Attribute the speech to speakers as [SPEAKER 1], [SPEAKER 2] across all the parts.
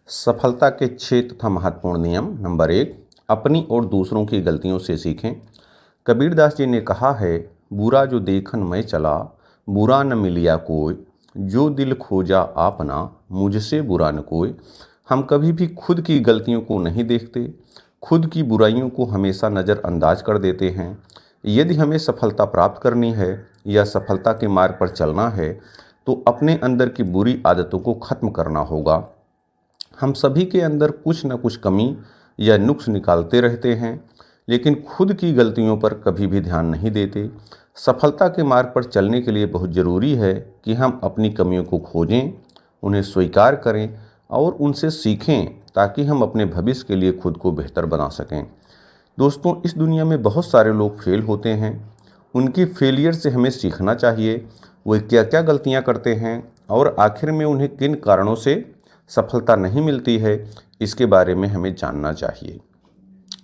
[SPEAKER 1] सफलता के 6 तथा महत्वपूर्ण नियम। नंबर 1, अपनी और दूसरों की गलतियों से सीखें। कबीरदास जी ने कहा है, बुरा जो देखन मैं चला, बुरा न मिलिया कोई, जो दिल खोजा आपना, मुझसे बुरा न कोई। हम कभी भी खुद की गलतियों को नहीं देखते, खुद की बुराइयों को हमेशा नज़रअंदाज कर देते हैं। यदि हमें सफलता प्राप्त करनी है या सफलता के मार्ग पर चलना है तो अपने अंदर की बुरी आदतों को ख़त्म करना होगा। हम सभी के अंदर कुछ न कुछ कमी या नुक्स निकालते रहते हैं, लेकिन खुद की गलतियों पर कभी भी ध्यान नहीं देते। सफलता के मार्ग पर चलने के लिए बहुत ज़रूरी है कि हम अपनी कमियों को खोजें, उन्हें स्वीकार करें और उनसे सीखें, ताकि हम अपने भविष्य के लिए खुद को बेहतर बना सकें। दोस्तों, इस दुनिया में बहुत सारे लोग फेल होते हैं। उनकी फेलियर से हमें सीखना चाहिए, वे क्या क्या गलतियां करते हैं और आखिर में उन्हें किन कारणों से सफलता नहीं मिलती है, इसके बारे में हमें जानना चाहिए।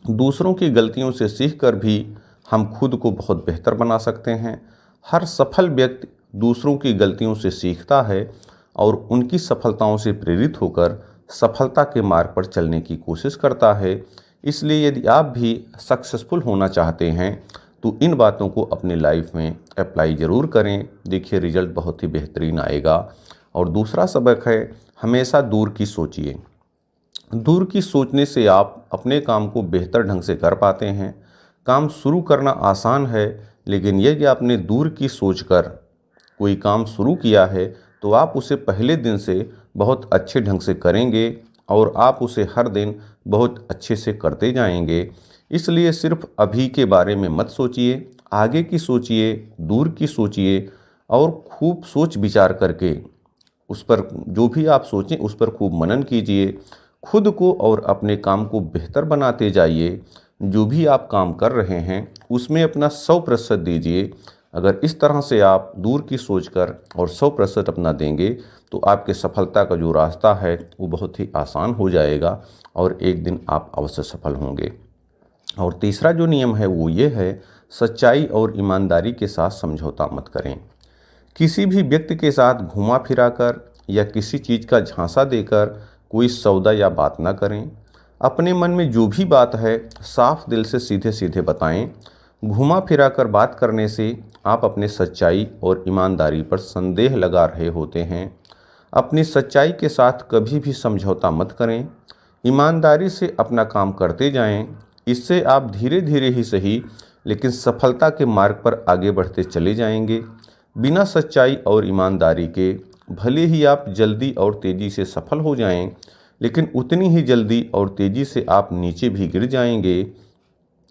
[SPEAKER 1] दूसरों की गलतियों से सीखकर भी हम खुद को बहुत बेहतर बना सकते हैं। हर सफल व्यक्ति दूसरों की गलतियों से सीखता है और उनकी सफलताओं से प्रेरित होकर सफलता के मार्ग पर चलने की कोशिश करता है। इसलिए यदि आप भी सक्सेसफुल होना चाहते हैं तो इन बातों को अपनी लाइफ में अप्लाई ज़रूर करें। देखिए, रिजल्ट बहुत ही बेहतरीन आएगा। और दूसरा सबक है, हमेशा दूर की सोचिए। दूर की सोचने से आप अपने काम को बेहतर ढंग से कर पाते हैं। काम शुरू करना आसान है, लेकिन यदि आपने दूर की सोचकर कोई काम शुरू किया है तो आप उसे पहले दिन से बहुत अच्छे ढंग से करेंगे और आप उसे हर दिन बहुत अच्छे से करते जाएंगे। इसलिए सिर्फ अभी के बारे में मत सोचिए, आगे की सोचिए, दूर की सोचिए और खूब सोच विचार करके उस पर, जो भी आप सोचें उस पर खूब मनन कीजिए। खुद को और अपने काम को बेहतर बनाते जाइए। जो भी आप काम कर रहे हैं उसमें अपना 100% दीजिए। अगर इस तरह से आप दूर की सोच कर और 100% अपना देंगे तो आपके सफलता का जो रास्ता है वो बहुत ही आसान हो जाएगा और एक दिन आप अवश्य सफल होंगे। और तीसरा जो नियम है वो ये है, सच्चाई और ईमानदारी के साथ समझौता मत करें। किसी भी व्यक्ति के साथ घुमा फिरा कर या किसी चीज़ का झांसा देकर कोई सौदा या बात ना करें। अपने मन में जो भी बात है साफ दिल से सीधे सीधे बताएं। घुमा फिरा कर बात करने से आप अपने सच्चाई और ईमानदारी पर संदेह लगा रहे होते हैं। अपनी सच्चाई के साथ कभी भी समझौता मत करें। ईमानदारी से अपना काम करते जाएं। इससे आप धीरे धीरे ही सही, लेकिन सफलता के मार्ग पर आगे बढ़ते चले जाएंगे। बिना सच्चाई और ईमानदारी के भले ही आप जल्दी और तेज़ी से सफल हो जाएं, लेकिन उतनी ही जल्दी और तेज़ी से आप नीचे भी गिर जाएंगे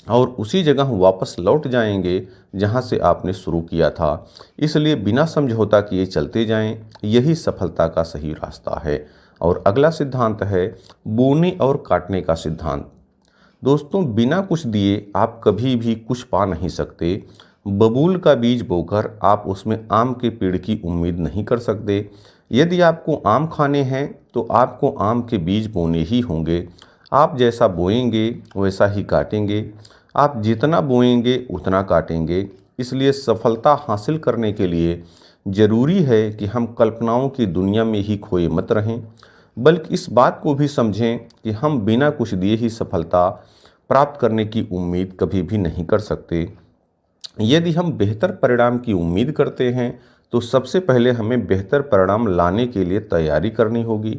[SPEAKER 1] और उसी जगह वापस लौट जाएंगे जहां से आपने शुरू किया था। इसलिए बिना समझौता किए चलते जाएं, यही सफलता का सही रास्ता है। और अगला सिद्धांत है बोने और काटने का सिद्धांत। दोस्तों, बिना कुछ दिए आप कभी भी कुछ पा नहीं सकते। बबूल का बीज बोकर आप उसमें आम के पेड़ की उम्मीद नहीं कर सकते। यदि आपको आम खाने हैं तो आपको आम के बीज बोने ही होंगे। आप जैसा बोएंगे वैसा ही काटेंगे। आप जितना बोएंगे उतना काटेंगे। इसलिए सफलता हासिल करने के लिए ज़रूरी है कि हम कल्पनाओं की दुनिया में ही खोए मत रहें, बल्कि इस बात को भी समझें कि हम बिना कुछ दिए ही सफलता प्राप्त करने की उम्मीद कभी भी नहीं कर सकते। यदि हम बेहतर परिणाम की उम्मीद करते हैं तो सबसे पहले हमें बेहतर परिणाम लाने के लिए तैयारी करनी होगी।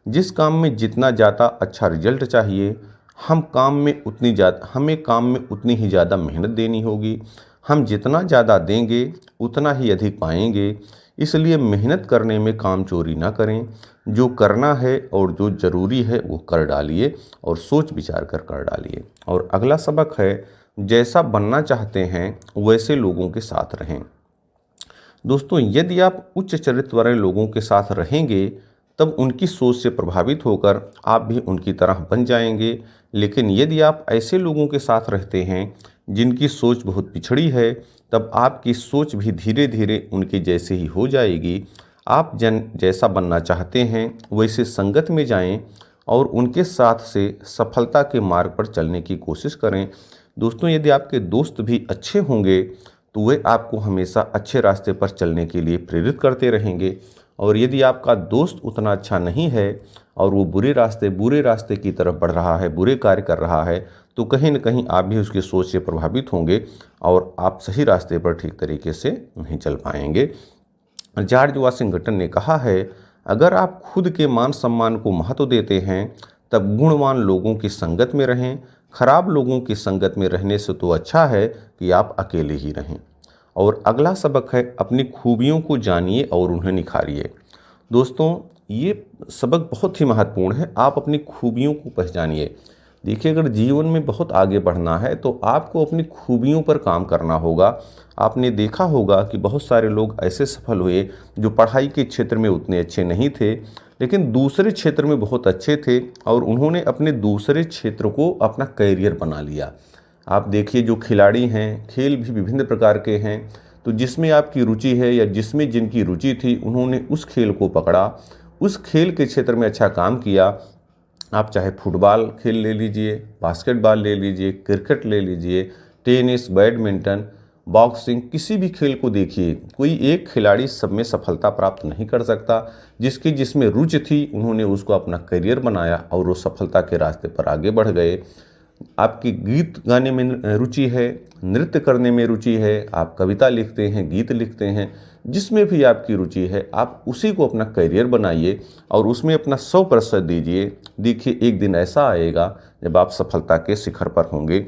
[SPEAKER 1] जिस काम में जितना ज़्यादा अच्छा रिजल्ट चाहिए, हमें काम में उतनी ही ज़्यादा मेहनत देनी होगी। हम जितना ज़्यादा देंगे उतना ही अधिक पाएंगे। इसलिए मेहनत करने में काम चोरी ना करें। जो करना है और जो ज़रूरी है वो कर डालिए और सोच विचार कर डालिए। और अगला सबक है, जैसा बनना चाहते हैं वैसे लोगों के साथ रहें। दोस्तों, यदि आप उच्च चरित्र वाले लोगों के साथ रहेंगे तब उनकी सोच से प्रभावित होकर आप भी उनकी तरह बन जाएंगे। लेकिन यदि आप ऐसे लोगों के साथ रहते हैं जिनकी सोच बहुत पिछड़ी है, तब आपकी सोच भी धीरे धीरे उनके जैसे ही हो जाएगी। आप जैसा बनना चाहते हैं वैसे संगत में जाएं और उनके साथ से सफलता के मार्ग पर चलने की कोशिश करें। दोस्तों, यदि आपके दोस्त भी अच्छे होंगे तो वे आपको हमेशा अच्छे रास्ते पर चलने के लिए प्रेरित करते रहेंगे और यदि आपका दोस्त उतना अच्छा नहीं है और वो बुरे रास्ते की तरफ बढ़ रहा है, बुरे कार्य कर रहा है, तो कहीं न कहीं आप भी उसकी सोच से प्रभावित होंगे और आप सही रास्ते पर ठीक तरीके से नहीं चल पाएंगे। जॉर्ज वाशिंगटन ने कहा है, अगर आप खुद के मान सम्मान को महत्व देते हैं तब गुणवान लोगों की संगत में रहें। खराब लोगों की संगत में रहने से तो अच्छा है कि आप अकेले ही रहें। और अगला सबक है, अपनी खूबियों को जानिए और उन्हें निखारिए। दोस्तों, ये सबक बहुत ही महत्वपूर्ण है। आप अपनी खूबियों को पहचानिए। देखिए, अगर जीवन में बहुत आगे बढ़ना है तो आपको अपनी खूबियों पर काम करना होगा। आपने देखा होगा कि बहुत सारे लोग ऐसे सफल हुए जो पढ़ाई के क्षेत्र में उतने अच्छे नहीं थे, लेकिन दूसरे क्षेत्र में बहुत अच्छे थे और उन्होंने अपने दूसरे क्षेत्र को अपना करियर बना लिया। आप देखिए, जो खिलाड़ी हैं, खेल भी विभिन्न प्रकार के हैं, तो जिसमें आपकी रुचि है या जिसमें जिनकी रुचि थी, उन्होंने उस खेल को पकड़ा, उस खेल के क्षेत्र में अच्छा काम किया। आप चाहे फुटबॉल खेल ले लीजिए, बास्केटबॉल ले लीजिए, क्रिकेट ले लीजिए, टेनिस, बैडमिंटन, बॉक्सिंग, किसी भी खेल को देखिए, कोई एक खिलाड़ी सब में सफलता प्राप्त नहीं कर सकता। जिसमें रुचि थी, उन्होंने उसको अपना करियर बनाया और वो सफलता के रास्ते पर आगे बढ़ गए। आपकी गीत गाने में रुचि है, नृत्य करने में रुचि है, आप कविता लिखते हैं, गीत लिखते हैं, जिसमें भी आपकी रुचि है, आप उसी को अपना करियर बनाइए और उसमें अपना 100% दीजिए। देखिए, एक दिन ऐसा आएगा जब आप सफलता के शिखर पर होंगे।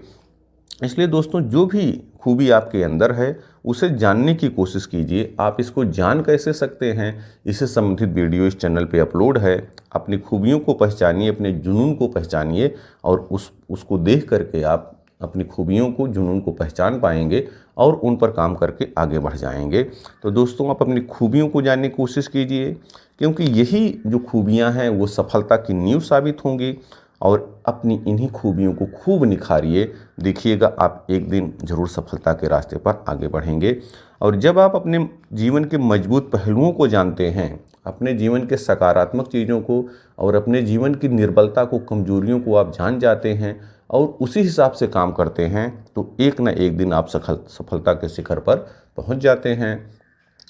[SPEAKER 1] इसलिए दोस्तों, जो भी खूबी आपके अंदर है उसे जानने की कोशिश कीजिए। आप इसको जान कैसे सकते हैं, इससे संबंधित वीडियो इस चैनल पे अपलोड है। अपनी खूबियों को पहचानिए, अपने जुनून को पहचानिए और उसको देख करके आप अपनी खूबियों को, जुनून को पहचान पाएंगे और उन पर काम करके आगे बढ़ जाएंगे। तो दोस्तों, आप अपनी खूबियों को जानने की कोशिश कीजिए, क्योंकि यही जो खूबियाँ हैं वो सफलता की नींव साबित होंगी। और अपनी इन्हीं खूबियों को खूब निखारिए। देखिएगा, आप एक दिन ज़रूर सफलता के रास्ते पर आगे बढ़ेंगे। और जब आप अपने जीवन के मजबूत पहलुओं को जानते हैं, अपने जीवन के सकारात्मक चीज़ों को और अपने जीवन की निर्बलता को, कमजोरियों को आप जान जाते हैं और उसी हिसाब से काम करते हैं, तो एक न एक दिन आप सफलता के शिखर पर पहुंच जाते हैं।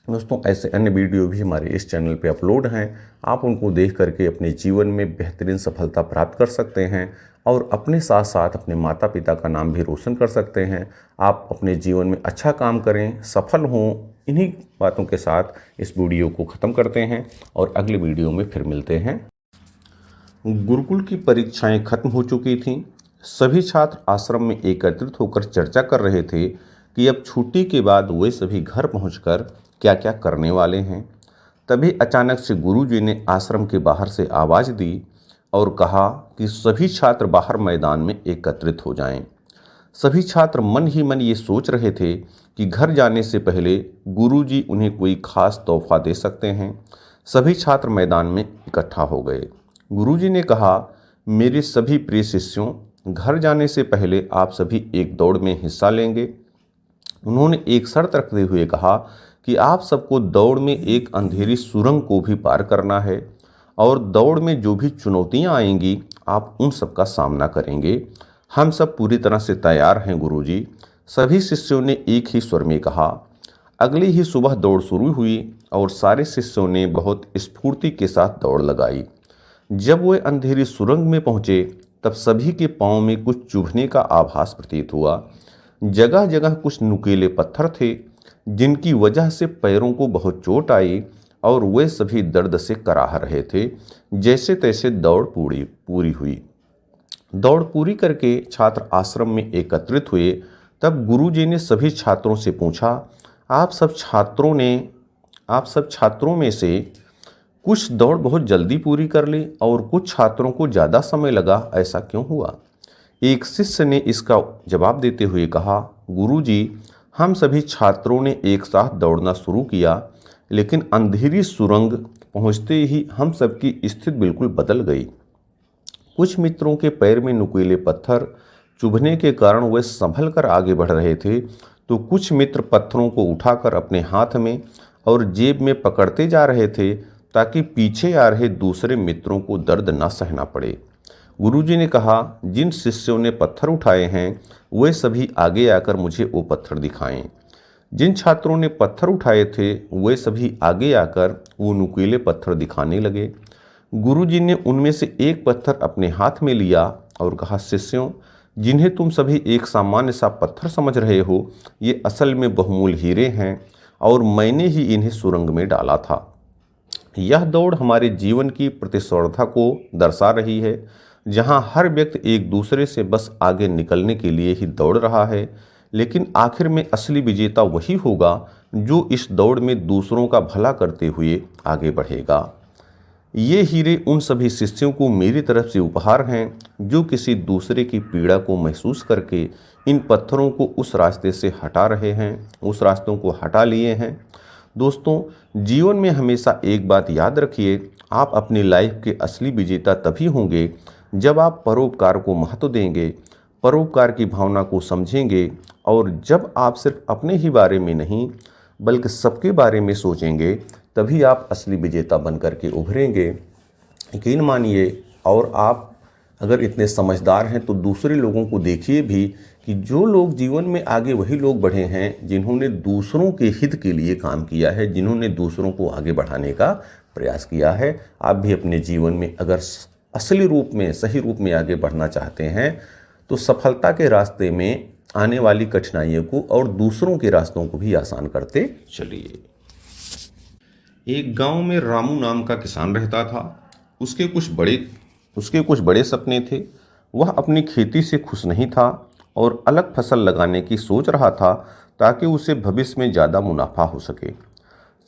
[SPEAKER 1] दोस्तों, ऐसे अन्य वीडियो भी हमारे इस चैनल पे अपलोड हैं। आप उनको देख करके अपने जीवन में बेहतरीन सफलता प्राप्त कर सकते हैं और अपने साथ साथ अपने माता पिता का नाम भी रोशन कर सकते हैं। आप अपने जीवन में अच्छा काम करें, सफल हों। इन्हीं बातों के साथ इस वीडियो को ख़त्म करते हैं और अगले वीडियो में फिर मिलते हैं। गुरुकुल की परीक्षाएं खत्म हो चुकी थीं। सभी छात्र आश्रम में एकत्रित होकर चर्चा कर रहे थे कि अब छुट्टी के बाद वे सभी घर पहुंचकर क्या क्या करने वाले हैं। तभी अचानक से गुरुजी ने आश्रम के बाहर से आवाज़ दी और कहा कि सभी छात्र बाहर मैदान में एकत्रित हो जाएं। सभी छात्र मन ही मन ये सोच रहे थे कि घर जाने से पहले गुरुजी उन्हें कोई खास तोहफा दे सकते हैं। सभी छात्र मैदान में इकट्ठा हो गए। गुरुजी ने कहा, मेरे सभी प्रिय शिष्यों, घर जाने से पहले आप सभी एक दौड़ में हिस्सा लेंगे। उन्होंने एक शर्त रखते हुए कहा कि आप सबको दौड़ में एक अंधेरी सुरंग को भी पार करना है और दौड़ में जो भी चुनौतियां आएंगी, आप उन सब का सामना करेंगे। हम सब पूरी तरह से तैयार हैं गुरुजी। सभी शिष्यों ने एक ही स्वर में कहा। अगली ही सुबह दौड़ शुरू हुई और सारे शिष्यों ने बहुत स्फूर्ति के साथ दौड़ लगाई। जब वे अंधेरी सुरंग में पहुंचे तब सभी के पांव में कुछ चुभने का आभास प्रतीत हुआ। जगह जगह कुछ नुकीले पत्थर थे जिनकी वजह से पैरों को बहुत चोट आई और वे सभी दर्द से कराह रहे थे। जैसे तैसे दौड़ पूरी हुई। दौड़ पूरी करके छात्र आश्रम में एकत्रित हुए। तब गुरुजी ने सभी छात्रों से पूछा, आप सब छात्रों में से कुछ दौड़ बहुत जल्दी पूरी कर ली और कुछ छात्रों को ज़्यादा समय लगा, ऐसा क्यों हुआ? एक शिष्य ने इसका जवाब देते हुए कहा, गुरुजी, हम सभी छात्रों ने एक साथ दौड़ना शुरू किया, लेकिन अंधेरी सुरंग पहुंचते ही हम सबकी स्थिति बिल्कुल बदल गई। कुछ मित्रों के पैर में नुकीले पत्थर चुभने के कारण वे संभल कर आगे बढ़ रहे थे, तो कुछ मित्र पत्थरों को उठाकर अपने हाथ में और जेब में पकड़ते जा रहे थे ताकि पीछे आ रहे दूसरे मित्रों को दर्द न सहना पड़े। गुरुजी ने कहा, जिन शिष्यों ने पत्थर उठाए हैं वे सभी आगे आकर मुझे वो पत्थर दिखाएं। जिन छात्रों ने पत्थर उठाए थे वे सभी आगे आकर वो नुकीले पत्थर दिखाने लगे। गुरुजी ने उनमें से एक पत्थर अपने हाथ में लिया और कहा, शिष्यों, जिन्हें तुम सभी एक सामान्य सा पत्थर समझ रहे हो, ये असल में बहुमूल्य हीरे हैं और मैंने ही इन्हें सुरंग में डाला था। यह दौड़ हमारे जीवन की प्रतिस्पर्धा को दर्शा रही है, जहां हर व्यक्ति एक दूसरे से बस आगे निकलने के लिए ही दौड़ रहा है, लेकिन आखिर में असली विजेता वही होगा जो इस दौड़ में दूसरों का भला करते हुए आगे बढ़ेगा। ये हीरे उन सभी शिष्यों को मेरी तरफ से उपहार हैं जो किसी दूसरे की पीड़ा को महसूस करके इन पत्थरों को उस रास्ते से हटा रहे हैं, उस रास्तों को हटा लिए हैं। दोस्तों, जीवन में हमेशा एक बात याद रखिए, आप अपनी लाइफ के असली विजेता तभी होंगे जब आप परोपकार को महत्व देंगे, परोपकार की भावना को समझेंगे और जब आप सिर्फ अपने ही बारे में नहीं बल्कि सबके बारे में सोचेंगे, तभी आप असली विजेता बनकर के उभरेंगे। यकीन मानिए, और आप अगर इतने समझदार हैं तो दूसरे लोगों को देखिए भी कि जो लोग जीवन में आगे वही लोग बढ़े हैं जिन्होंने दूसरों के हित के लिए काम किया है, जिन्होंने दूसरों को आगे बढ़ाने का प्रयास किया है। आप भी अपने जीवन में अगर असली रूप में, सही रूप में आगे बढ़ना चाहते हैं तो सफलता के रास्ते में आने वाली कठिनाइयों को और दूसरों के रास्तों को भी आसान करते चलिए। एक गांव में रामू नाम का किसान रहता था। उसके कुछ बड़े सपने थे। वह अपनी खेती से खुश नहीं था और अलग फसल लगाने की सोच रहा था ताकि उसे भविष्य में ज़्यादा मुनाफा हो सके।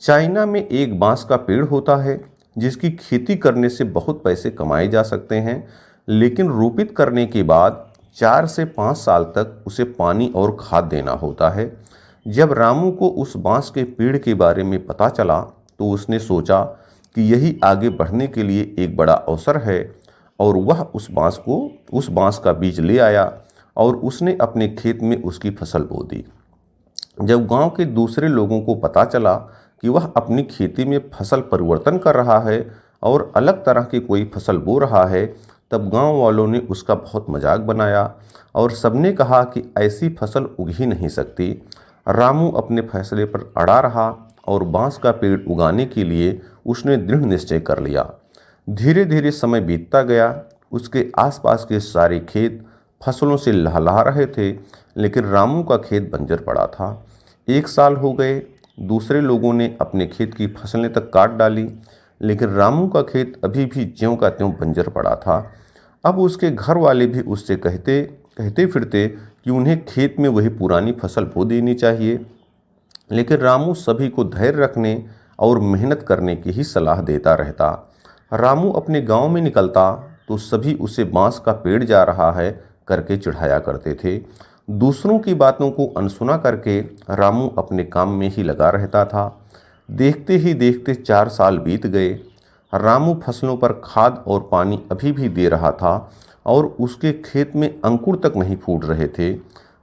[SPEAKER 1] चाइना में एक बांस का पेड़ होता है जिसकी खेती करने से बहुत पैसे कमाए जा सकते हैं, लेकिन रोपित करने के बाद 4 से 5 साल तक उसे पानी और खाद देना होता है। जब रामू को उस बांस के पेड़ के बारे में पता चला तो उसने सोचा कि यही आगे बढ़ने के लिए एक बड़ा अवसर है और वह उस बांस का बीज ले आया और उसने अपने खेत में उसकी फसल बो दी। जब गांव के दूसरे लोगों को पता चला कि वह अपनी खेती में फसल परिवर्तन कर रहा है और अलग तरह की कोई फसल बो रहा है, तब गांव वालों ने उसका बहुत मजाक बनाया और सबने कहा कि ऐसी फसल उग ही नहीं सकती। रामू अपने फैसले पर अड़ा रहा और बांस का पेड़ उगाने के लिए उसने दृढ़ निश्चय कर लिया। धीरे धीरे समय बीतता गया। उसके आसपास के सारे खेत फसलों से लहलहा रहे थे, लेकिन रामू का खेत बंजर पड़ा था। 1 साल हो गए। दूसरे लोगों ने अपने खेत की फसलें तक काट डाली, लेकिन रामू का खेत अभी भी ज्यों का त्यों बंजर पड़ा था। अब उसके घर वाले भी उससे कहते फिरते कि उन्हें खेत में वही पुरानी फसल बो देनी चाहिए, लेकिन रामू सभी को धैर्य रखने और मेहनत करने की ही सलाह देता रहता। रामू अपने गांव में निकलता तो सभी उसे बांस का पेड़ जा रहा है करके चिढ़ाया करते थे। दूसरों की बातों को अनसुना करके रामू अपने काम में ही लगा रहता था। देखते ही देखते 4 साल बीत गए। रामू फसलों पर खाद और पानी अभी भी दे रहा था और उसके खेत में अंकुर तक नहीं फूट रहे थे।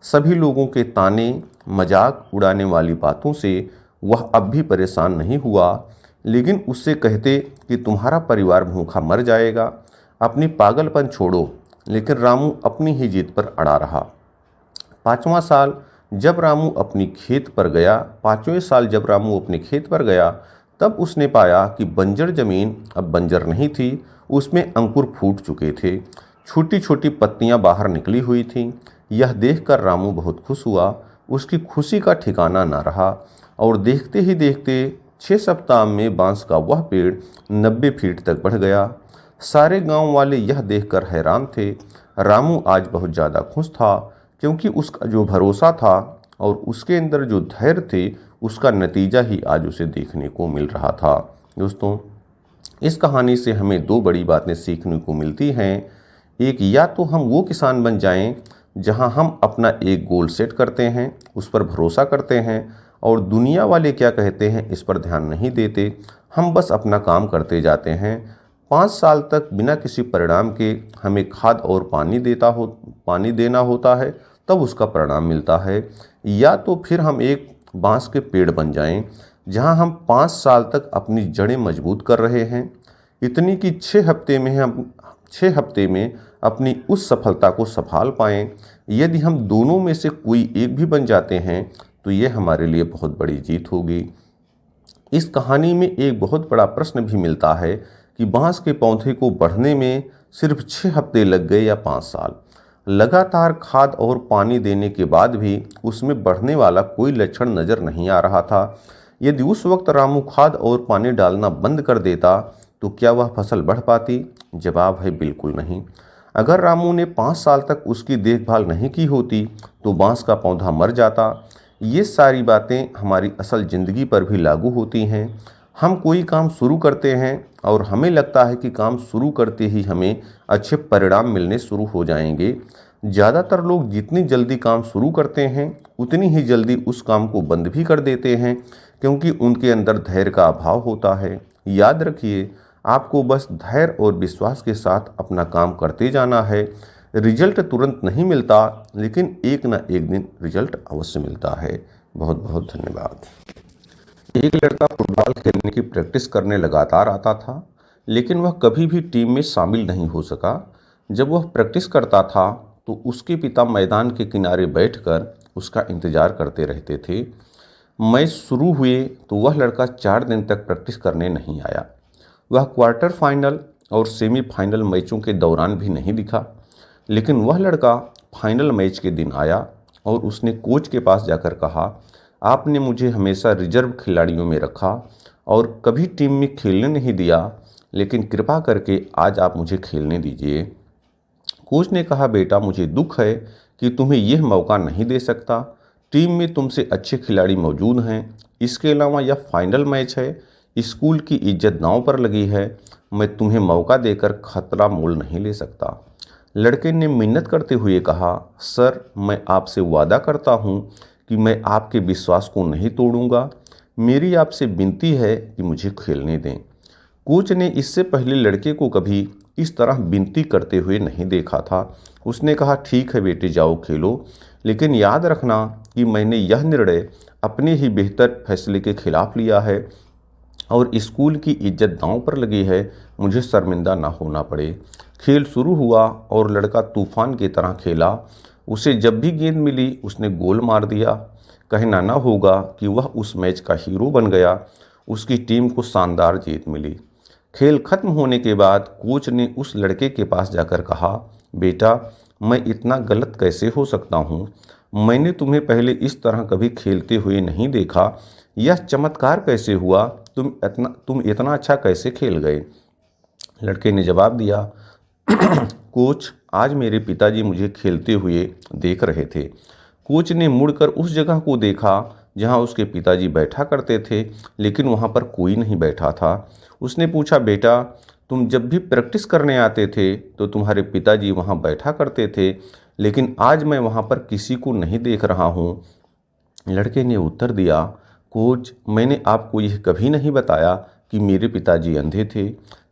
[SPEAKER 1] सभी लोगों के ताने, मजाक उड़ाने वाली बातों से वह अब भी परेशान नहीं हुआ, लेकिन उससे कहते कि तुम्हारा परिवार भूखा मर जाएगा, अपनी पागलपन छोड़ो। लेकिन रामू अपनी ही जिद पर अड़ा रहा। 5वां साल जब रामू अपने खेत पर गया, तब उसने पाया कि बंजर जमीन अब बंजर नहीं थी, उसमें अंकुर फूट चुके थे, छोटी छोटी पत्तियां बाहर निकली हुई थीं। यह देखकर रामू बहुत खुश हुआ। उसकी खुशी का ठिकाना न रहा और देखते ही देखते 6 सप्ताह में बांस का वह पेड़ 90 फीट तक बढ़ गया। सारे गांव वाले यह देखकर हैरान थे। रामू आज बहुत ज़्यादा खुश था, क्योंकि उसका जो भरोसा था और उसके अंदर जो धैर्य थे, उसका नतीजा ही आज उसे देखने को मिल रहा था। दोस्तों, इस कहानी से हमें 2 बड़ी बातें सीखने को मिलती हैं। एक, या तो हम वो किसान बन जाएं जहां हम अपना एक गोल सेट करते हैं, उस पर भरोसा करते हैं और दुनिया वाले क्या कहते हैं इस पर ध्यान नहीं देते, हम बस अपना काम करते जाते हैं। 5 साल तक बिना किसी परिणाम के हमें खाद और पानी देना होता है, तब उसका परिणाम मिलता है। या तो फिर हम एक बांस के पेड़ बन जाएं जहां हम 5 साल तक अपनी जड़ें मजबूत कर रहे हैं, इतनी कि 6 हफ्ते में अपनी उस सफलता को संभाल पाएं। यदि हम दोनों में से कोई एक भी बन जाते हैं तो ये हमारे लिए बहुत बड़ी जीत होगी। इस कहानी में एक बहुत बड़ा प्रश्न भी मिलता है कि बांस के पौधे को बढ़ने में सिर्फ 6 हफ्ते लग गए या 5 साल। लगातार खाद और पानी देने के बाद भी उसमें बढ़ने वाला कोई लक्षण नज़र नहीं आ रहा था। यदि उस वक्त रामू खाद और पानी डालना बंद कर देता तो क्या वह फसल बढ़ पाती? जवाब है बिल्कुल नहीं। अगर रामू ने 5 साल तक उसकी देखभाल नहीं की होती तो बांस का पौधा मर जाता। ये सारी बातें हमारी असल ज़िंदगी पर भी लागू होती हैं। हम कोई काम शुरू करते हैं और हमें लगता है कि काम शुरू करते ही हमें अच्छे परिणाम मिलने शुरू हो जाएंगे। ज़्यादातर लोग जितनी जल्दी काम शुरू करते हैं उतनी ही जल्दी उस काम को बंद भी कर देते हैं, क्योंकि उनके अंदर धैर्य का अभाव होता है। याद रखिए, आपको बस धैर्य और विश्वास के साथ अपना काम करते जाना है। रिजल्ट तुरंत नहीं मिलता, लेकिन एक न एक दिन रिजल्ट अवश्य मिलता है। बहुत बहुत धन्यवाद। एक लड़का फुटबॉल खेलने की प्रैक्टिस करने लगातार आता था, लेकिन वह कभी भी टीम में शामिल नहीं हो सका। जब वह प्रैक्टिस करता था तो उसके पिता मैदान के किनारे बैठकर उसका इंतजार करते रहते थे। मैच शुरू हुए तो वह लड़का 4 दिन तक प्रैक्टिस करने नहीं आया। वह क्वार्टर फाइनल और सेमीफाइनल मैचों के दौरान भी नहीं दिखा। लेकिन वह लड़का फाइनल मैच के दिन आया और उसने कोच के पास जाकर कहा, आपने मुझे हमेशा रिजर्व खिलाड़ियों में रखा और कभी टीम में खेलने नहीं दिया, लेकिन कृपा करके आज आप मुझे खेलने दीजिए। कोच ने कहा, बेटा मुझे दुख है कि तुम्हें यह मौका नहीं दे सकता। टीम में तुमसे अच्छे खिलाड़ी मौजूद हैं। इसके अलावा यह फाइनल मैच है, स्कूल की इज्जत दांव पर लगी है। मैं तुम्हें मौका देकर खतरा मोल नहीं ले सकता। लड़के ने मिन्नत करते हुए कहा, सर मैं आपसे वादा करता हूँ कि मैं आपके विश्वास को नहीं तोड़ूंगा। मेरी आपसे विनती है कि मुझे खेलने दें। कोच ने इससे पहले लड़के को कभी इस तरह विनती करते हुए नहीं देखा था। उसने कहा, ठीक है बेटे जाओ खेलो, लेकिन याद रखना कि मैंने यह निर्णय अपने ही बेहतर फैसले के खिलाफ लिया है और स्कूल की इज्जत दांव पर लगी है। मुझे शर्मिंदा ना होना पड़े। खेल शुरू हुआ और लड़का तूफान की तरह खेला। उसे जब भी गेंद मिली उसने गोल मार दिया। कहना ना होगा कि वह उस मैच का हीरो बन गया। उसकी टीम को शानदार जीत मिली। खेल खत्म होने के बाद कोच ने उस लड़के के पास जाकर कहा, बेटा मैं इतना गलत कैसे हो सकता हूँ? मैंने तुम्हें पहले इस तरह कभी खेलते हुए नहीं देखा। यह चमत्कार कैसे हुआ? तुम इतना अच्छा कैसे खेल गए? लड़के ने जवाब दिया, कोच आज मेरे पिताजी मुझे खेलते हुए देख रहे थे। कोच ने मुड़कर उस जगह को देखा जहां उसके पिताजी बैठा करते थे, लेकिन वहां पर कोई नहीं बैठा था। उसने पूछा, बेटा तुम जब भी प्रैक्टिस करने आते थे तो तुम्हारे पिताजी वहां बैठा करते थे, लेकिन आज मैं वहां पर किसी को नहीं देख रहा हूं। लड़के ने उत्तर दिया, कोच मैंने आपको यह कभी नहीं बताया कि मेरे पिताजी अंधे थे।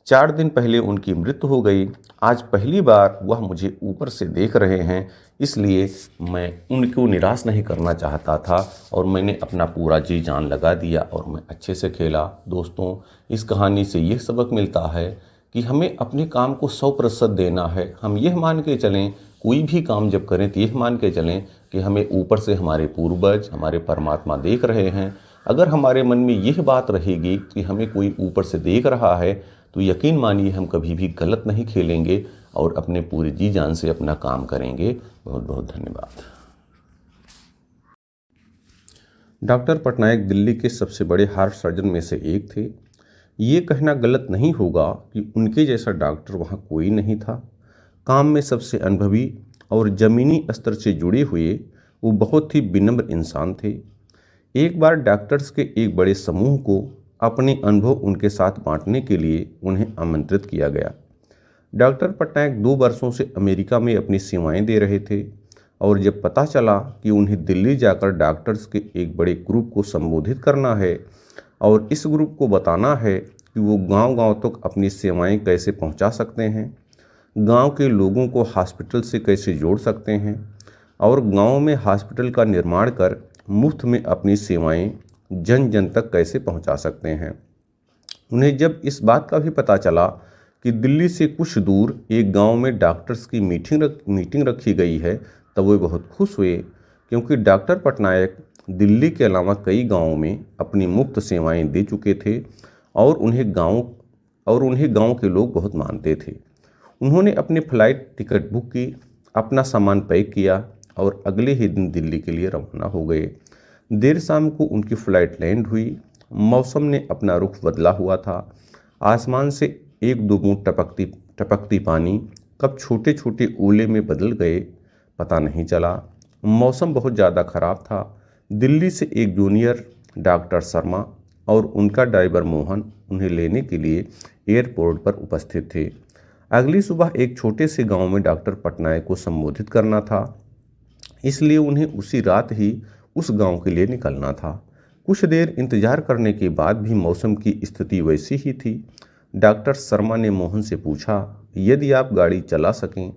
[SPEAKER 1] 4 दिन पहले उनकी मृत्यु हो गई। आज पहली बार वह मुझे ऊपर से देख रहे हैं, इसलिए मैं उनको निराश नहीं करना चाहता था और मैंने अपना पूरा जी जान लगा दिया और मैं अच्छे से खेला। दोस्तों, इस कहानी से यह सबक मिलता है कि हमें अपने काम को 100% देना है। हम यह मान के चलें, कोई भी काम जब करें तो यह मान के चलें कि हमें ऊपर से हमारे पूर्वज, हमारे परमात्मा देख रहे हैं। अगर हमारे मन में यह बात रहेगी कि हमें कोई ऊपर से देख रहा है, तो यकीन मानिए हम कभी भी गलत नहीं खेलेंगे और अपने पूरे जी जान से अपना काम करेंगे। बहुत बहुत धन्यवाद। डॉक्टर पटनायक दिल्ली के सबसे बड़े हार्ट सर्जन में से एक थे। ये कहना गलत नहीं होगा कि उनके जैसा डॉक्टर वहाँ कोई नहीं था। काम में सबसे अनुभवी और ज़मीनी स्तर से जुड़े हुए वो बहुत ही विनम्र इंसान थे। एक बार डॉक्टर्स के एक बड़े समूह को अपने अनुभव उनके साथ बांटने के लिए उन्हें आमंत्रित किया गया। डॉक्टर पटनायक 2 वर्षों से अमेरिका में अपनी सेवाएं दे रहे थे और जब पता चला कि उन्हें दिल्ली जाकर डॉक्टर्स के एक बड़े ग्रुप को संबोधित करना है और इस ग्रुप को बताना है कि वो गांव-गांव तक अपनी सेवाएं कैसे पहुंचा सकते हैं, गांव के लोगों को हॉस्पिटल से कैसे जोड़ सकते हैं और गांव में हॉस्पिटल का निर्माण कर मुफ्त में अपनी सेवाएं जन जन तक कैसे पहुंचा सकते हैं। उन्हें जब इस बात का भी पता चला कि दिल्ली से कुछ दूर एक गांव में डॉक्टर्स की मीटिंग रखी गई है, तब वे बहुत खुश हुए, क्योंकि डॉक्टर पटनायक दिल्ली के अलावा कई गांवों में अपनी मुफ्त सेवाएं दे चुके थे और उन्हें गांव के लोग बहुत मानते थे। उन्होंने अपनी फ्लाइट टिकट बुक की, अपना सामान पैक किया और अगले ही दिन दिल्ली के लिए रवाना हो गए। देर शाम को उनकी फ्लाइट लैंड हुई। मौसम ने अपना रुख बदला हुआ था। आसमान से एक दो बूंद टपकती पानी कब छोटे छोटे ओले में बदल गए पता नहीं चला। मौसम बहुत ज़्यादा ख़राब था। दिल्ली से एक जूनियर डॉक्टर शर्मा और उनका ड्राइवर मोहन उन्हें लेने के लिए एयरपोर्ट पर उपस्थित थे। अगली सुबह एक छोटे से गांव में डॉक्टर पटनायक को संबोधित करना था, इसलिए उन्हें उसी रात ही उस गांव के लिए निकलना था। कुछ देर इंतजार करने के बाद भी मौसम की स्थिति वैसी ही थी। डॉक्टर शर्मा ने मोहन से पूछा, यदि आप गाड़ी चला सकें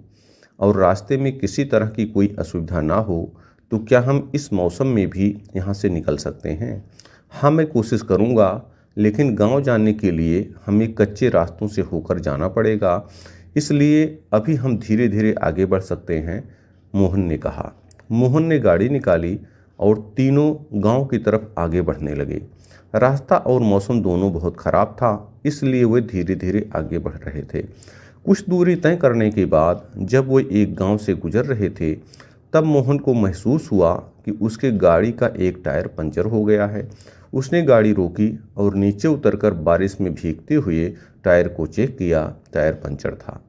[SPEAKER 1] और रास्ते में किसी तरह की कोई असुविधा ना हो तो क्या हम इस मौसम में भी यहाँ से निकल सकते हैं? हाँ, मैं कोशिश करूँगा, लेकिन गांव जाने के लिए हमें कच्चे रास्तों से होकर जाना पड़ेगा, इसलिए अभी हम धीरे धीरे आगे बढ़ सकते हैं, मोहन ने कहा। मोहन ने गाड़ी निकाली और तीनों गांव की तरफ आगे बढ़ने लगे। रास्ता और मौसम दोनों बहुत ख़राब था, इसलिए वे धीरे धीरे आगे बढ़ रहे थे। कुछ दूरी तय करने के बाद जब वो एक गांव से गुजर रहे थे तब मोहन को महसूस हुआ कि उसके गाड़ी का एक टायर पंचर हो गया है। उसने गाड़ी रोकी और नीचे उतरकर बारिश में भीगते हुए टायर को चेक किया। टायर पंचर था।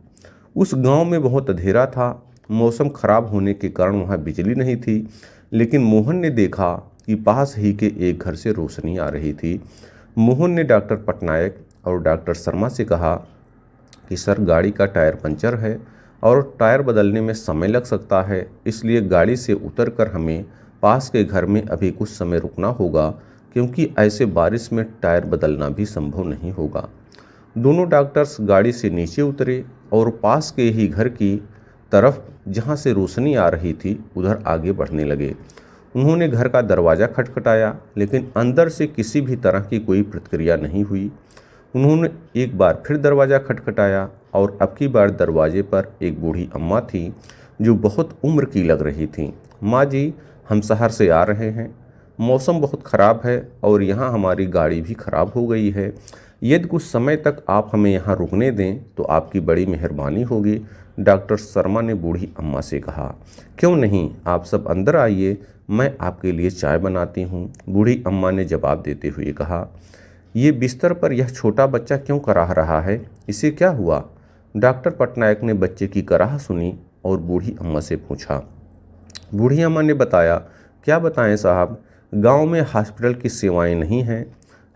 [SPEAKER 1] उस गांव में बहुत अंधेरा था। मौसम खराब होने के कारण वहां बिजली नहीं थी, लेकिन मोहन ने देखा कि पास ही के एक घर से रोशनी आ रही थी। मोहन ने डॉक्टर पटनायक और डॉक्टर शर्मा से कहा कि सर, गाड़ी का टायर पंचर है और टायर बदलने में समय लग सकता है, इसलिए गाड़ी से उतरकर हमें पास के घर में अभी कुछ समय रुकना होगा, क्योंकि ऐसे बारिश में टायर बदलना भी संभव नहीं होगा। दोनों डॉक्टर्स गाड़ी से नीचे उतरे और पास के ही घर की तरफ जहां से रोशनी आ रही थी उधर आगे बढ़ने लगे। उन्होंने घर का दरवाज़ा खटखटाया, लेकिन अंदर से किसी भी तरह की कोई प्रतिक्रिया नहीं हुई। उन्होंने एक बार फिर दरवाज़ा खटखटाया और अब की बार दरवाजे पर एक बूढ़ी अम्मा थी जो बहुत उम्र की लग रही थी। माँ जी, हम शहर से आ रहे हैं। मौसम बहुत ख़राब है और यहाँ हमारी गाड़ी भी ख़राब हो गई है। यदि कुछ समय तक आप हमें यहाँ रुकने दें तो आपकी बड़ी मेहरबानी होगी, डॉक्टर शर्मा ने बूढ़ी अम्मा से कहा। क्यों नहीं, आप सब अंदर आइए, मैं आपके लिए चाय बनाती हूँ, बूढ़ी अम्मा ने जवाब देते हुए कहा। ये बिस्तर पर यह छोटा बच्चा क्यों कराह रहा है? इसे क्या हुआ? डॉक्टर पटनायक ने बच्चे की कराह सुनी और बूढ़ी अम्मा से पूछा। बूढ़ी अम्मा ने बताया, क्या बताएं साहब, गांव में हॉस्पिटल की सेवाएं नहीं हैं।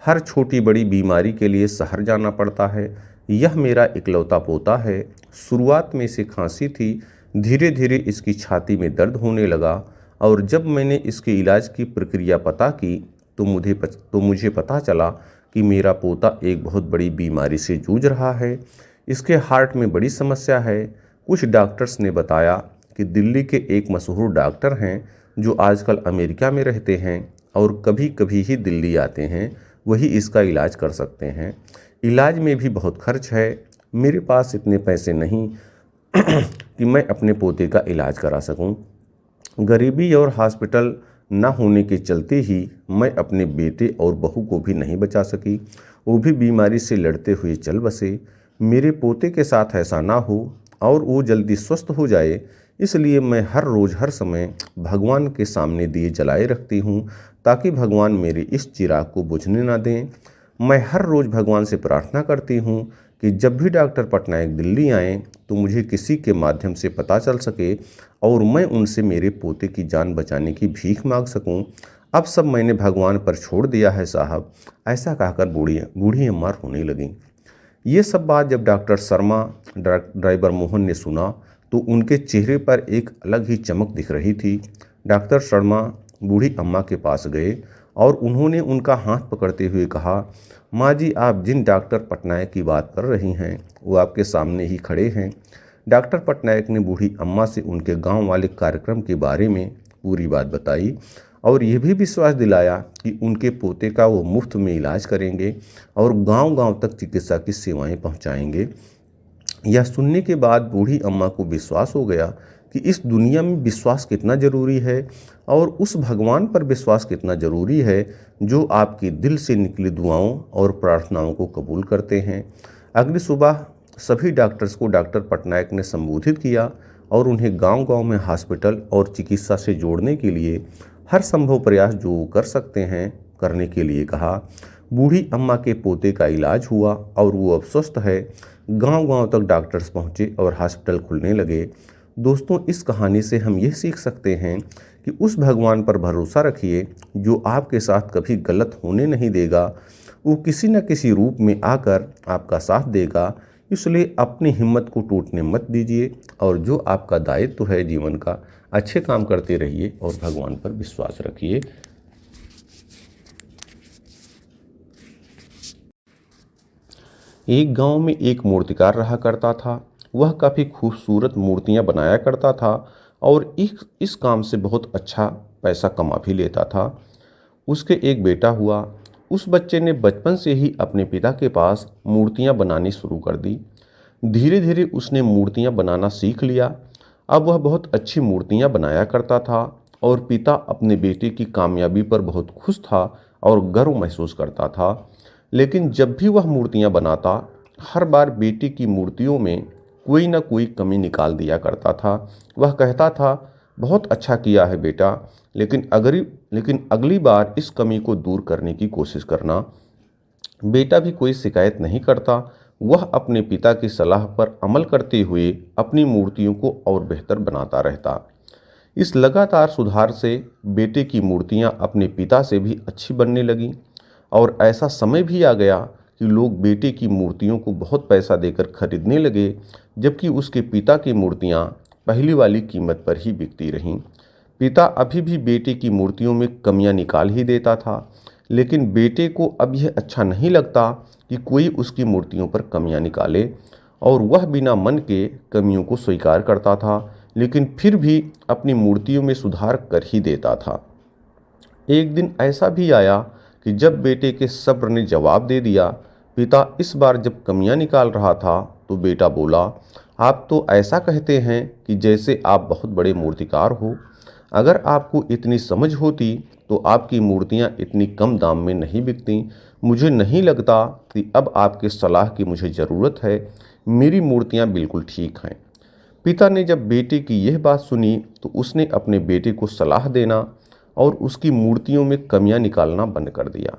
[SPEAKER 1] हर छोटी बड़ी बीमारी के लिए शहर जाना पड़ता है। यह मेरा इकलौता पोता है। शुरुआत में इसे खांसी थी, धीरे धीरे इसकी छाती में दर्द होने लगा और जब मैंने इसके इलाज की प्रक्रिया पता की तो मुझे पता चला कि मेरा पोता एक बहुत बड़ी बीमारी से जूझ रहा है। इसके हार्ट में बड़ी समस्या है। कुछ डॉक्टर्स ने बताया कि दिल्ली के एक मशहूर डॉक्टर हैं जो आजकल अमेरिका में रहते हैं और कभी कभी ही दिल्ली आते हैं, वही इसका इलाज कर सकते हैं। इलाज में भी बहुत खर्च है। मेरे पास इतने पैसे नहीं कि मैं अपने पोते का इलाज करा सकूं। गरीबी और हॉस्पिटल न होने के चलते ही मैं अपने बेटे और बहू को भी नहीं बचा सकी। वो भी बीमारी से लड़ते हुए चल बसे। मेरे पोते के साथ ऐसा ना हो और वो जल्दी स्वस्थ हो जाए, इसलिए मैं हर रोज़ हर समय भगवान के सामने दिए जलाए रखती हूँ ताकि भगवान मेरे इस चिराग को बुझने ना दें। मैं हर रोज़ भगवान से प्रार्थना करती हूँ कि जब भी डॉक्टर पटनायक दिल्ली आएँ तो मुझे किसी के माध्यम से पता चल सके और मैं उनसे मेरे पोते की जान बचाने की भीख मांग सकूं। अब सब मैंने भगवान पर छोड़ दिया है साहब, ऐसा कहकर बूढ़ी अम्मा रोने लगीं। ये सब बात जब डॉक्टर शर्मा ड्राइवर मोहन ने सुना तो उनके चेहरे पर एक अलग ही चमक दिख रही थी। डॉक्टर शर्मा बूढ़ी अम्मा के पास गए और उन्होंने उनका हाथ पकड़ते हुए कहा, माँ जी, आप जिन डॉक्टर पटनायक की बात कर रही हैं वो आपके सामने ही खड़े हैं। डॉक्टर पटनायक ने बूढ़ी अम्मा से उनके गांव वाले कार्यक्रम के बारे में पूरी बात बताई और यह भी विश्वास दिलाया कि उनके पोते का वो मुफ्त में इलाज करेंगे और गांव-गांव तक चिकित्सा की सेवाएं पहुंचाएंगे। यह सुनने के बाद बूढ़ी अम्मा को विश्वास हो गया कि इस दुनिया में विश्वास कितना ज़रूरी है और उस भगवान पर विश्वास कितना ज़रूरी है जो आपकी दिल से निकली दुआओं और प्रार्थनाओं को कबूल करते हैं। अगली सुबह सभी डॉक्टर्स को डॉक्टर पटनायक ने संबोधित किया और उन्हें गांव-गांव में हॉस्पिटल और चिकित्सा से जोड़ने के लिए हर संभव प्रयास जो कर सकते हैं करने के लिए कहा। बूढ़ी अम्मा के पोते का इलाज हुआ और वो अब स्वस्थ है। गांव-गांव तक डॉक्टर्स पहुंचे और हॉस्पिटल खुलने लगे। दोस्तों, इस कहानी से हम यह सीख सकते हैं कि उस भगवान पर भरोसा रखिए जो आपके साथ कभी गलत होने नहीं देगा। वो किसी न किसी रूप में आकर आपका साथ देगा। इसलिए अपनी हिम्मत को टूटने मत दीजिए और जो आपका दायित्व है जीवन का, अच्छे काम करते रहिए और भगवान पर विश्वास रखिए। एक गांव में एक मूर्तिकार रहा करता था। वह काफ़ी खूबसूरत मूर्तियां बनाया करता था और इस काम से बहुत अच्छा पैसा कमा भी लेता था। उसके एक बेटा हुआ। उस बच्चे ने बचपन से ही अपने पिता के पास मूर्तियां बनानी शुरू कर दी। धीरे धीरे उसने मूर्तियां बनाना सीख लिया। अब वह बहुत अच्छी मूर्तियां बनाया करता था और पिता अपने बेटे की कामयाबी पर बहुत खुश था और गर्व महसूस करता था। लेकिन जब भी वह मूर्तियां बनाता, हर बार बेटे की मूर्तियों में कोई न कोई कमी निकाल दिया करता था। वह कहता था, बहुत अच्छा किया है बेटा, लेकिन अगली बार इस कमी को दूर करने की कोशिश करना। बेटा भी कोई शिकायत नहीं करता। वह अपने पिता की सलाह पर अमल करते हुए अपनी मूर्तियों को और बेहतर बनाता रहता। इस लगातार सुधार से बेटे की मूर्तियां अपने पिता से भी अच्छी बनने लगीं और ऐसा समय भी आ गया कि लोग बेटे की मूर्तियों को बहुत पैसा देकर खरीदने लगे, जबकि उसके पिता की मूर्तियां पहली वाली कीमत पर ही बिकती रहीं। पिता अभी भी बेटे की मूर्तियों में कमियां निकाल ही देता था, लेकिन बेटे को अब यह अच्छा नहीं लगता कि कोई उसकी मूर्तियों पर कमियां निकाले और वह बिना मन के कमियों को स्वीकार करता था, लेकिन फिर भी अपनी मूर्तियों में सुधार कर ही देता था। एक दिन ऐसा भी आया कि जब बेटे के सब्र ने जवाब दे दिया। पिता इस बार जब कमियां निकाल रहा था तो बेटा बोला, आप तो ऐसा कहते हैं कि जैसे आप बहुत बड़े मूर्तिकार हो। अगर आपको इतनी समझ होती तो आपकी मूर्तियां इतनी कम दाम में नहीं बिकती। मुझे नहीं लगता कि अब आपके सलाह की मुझे ज़रूरत है। मेरी मूर्तियां बिल्कुल ठीक हैं। पिता ने जब बेटे की यह बात सुनी तो उसने अपने बेटे को सलाह देना और उसकी मूर्तियों में कमियां निकालना बंद कर दिया।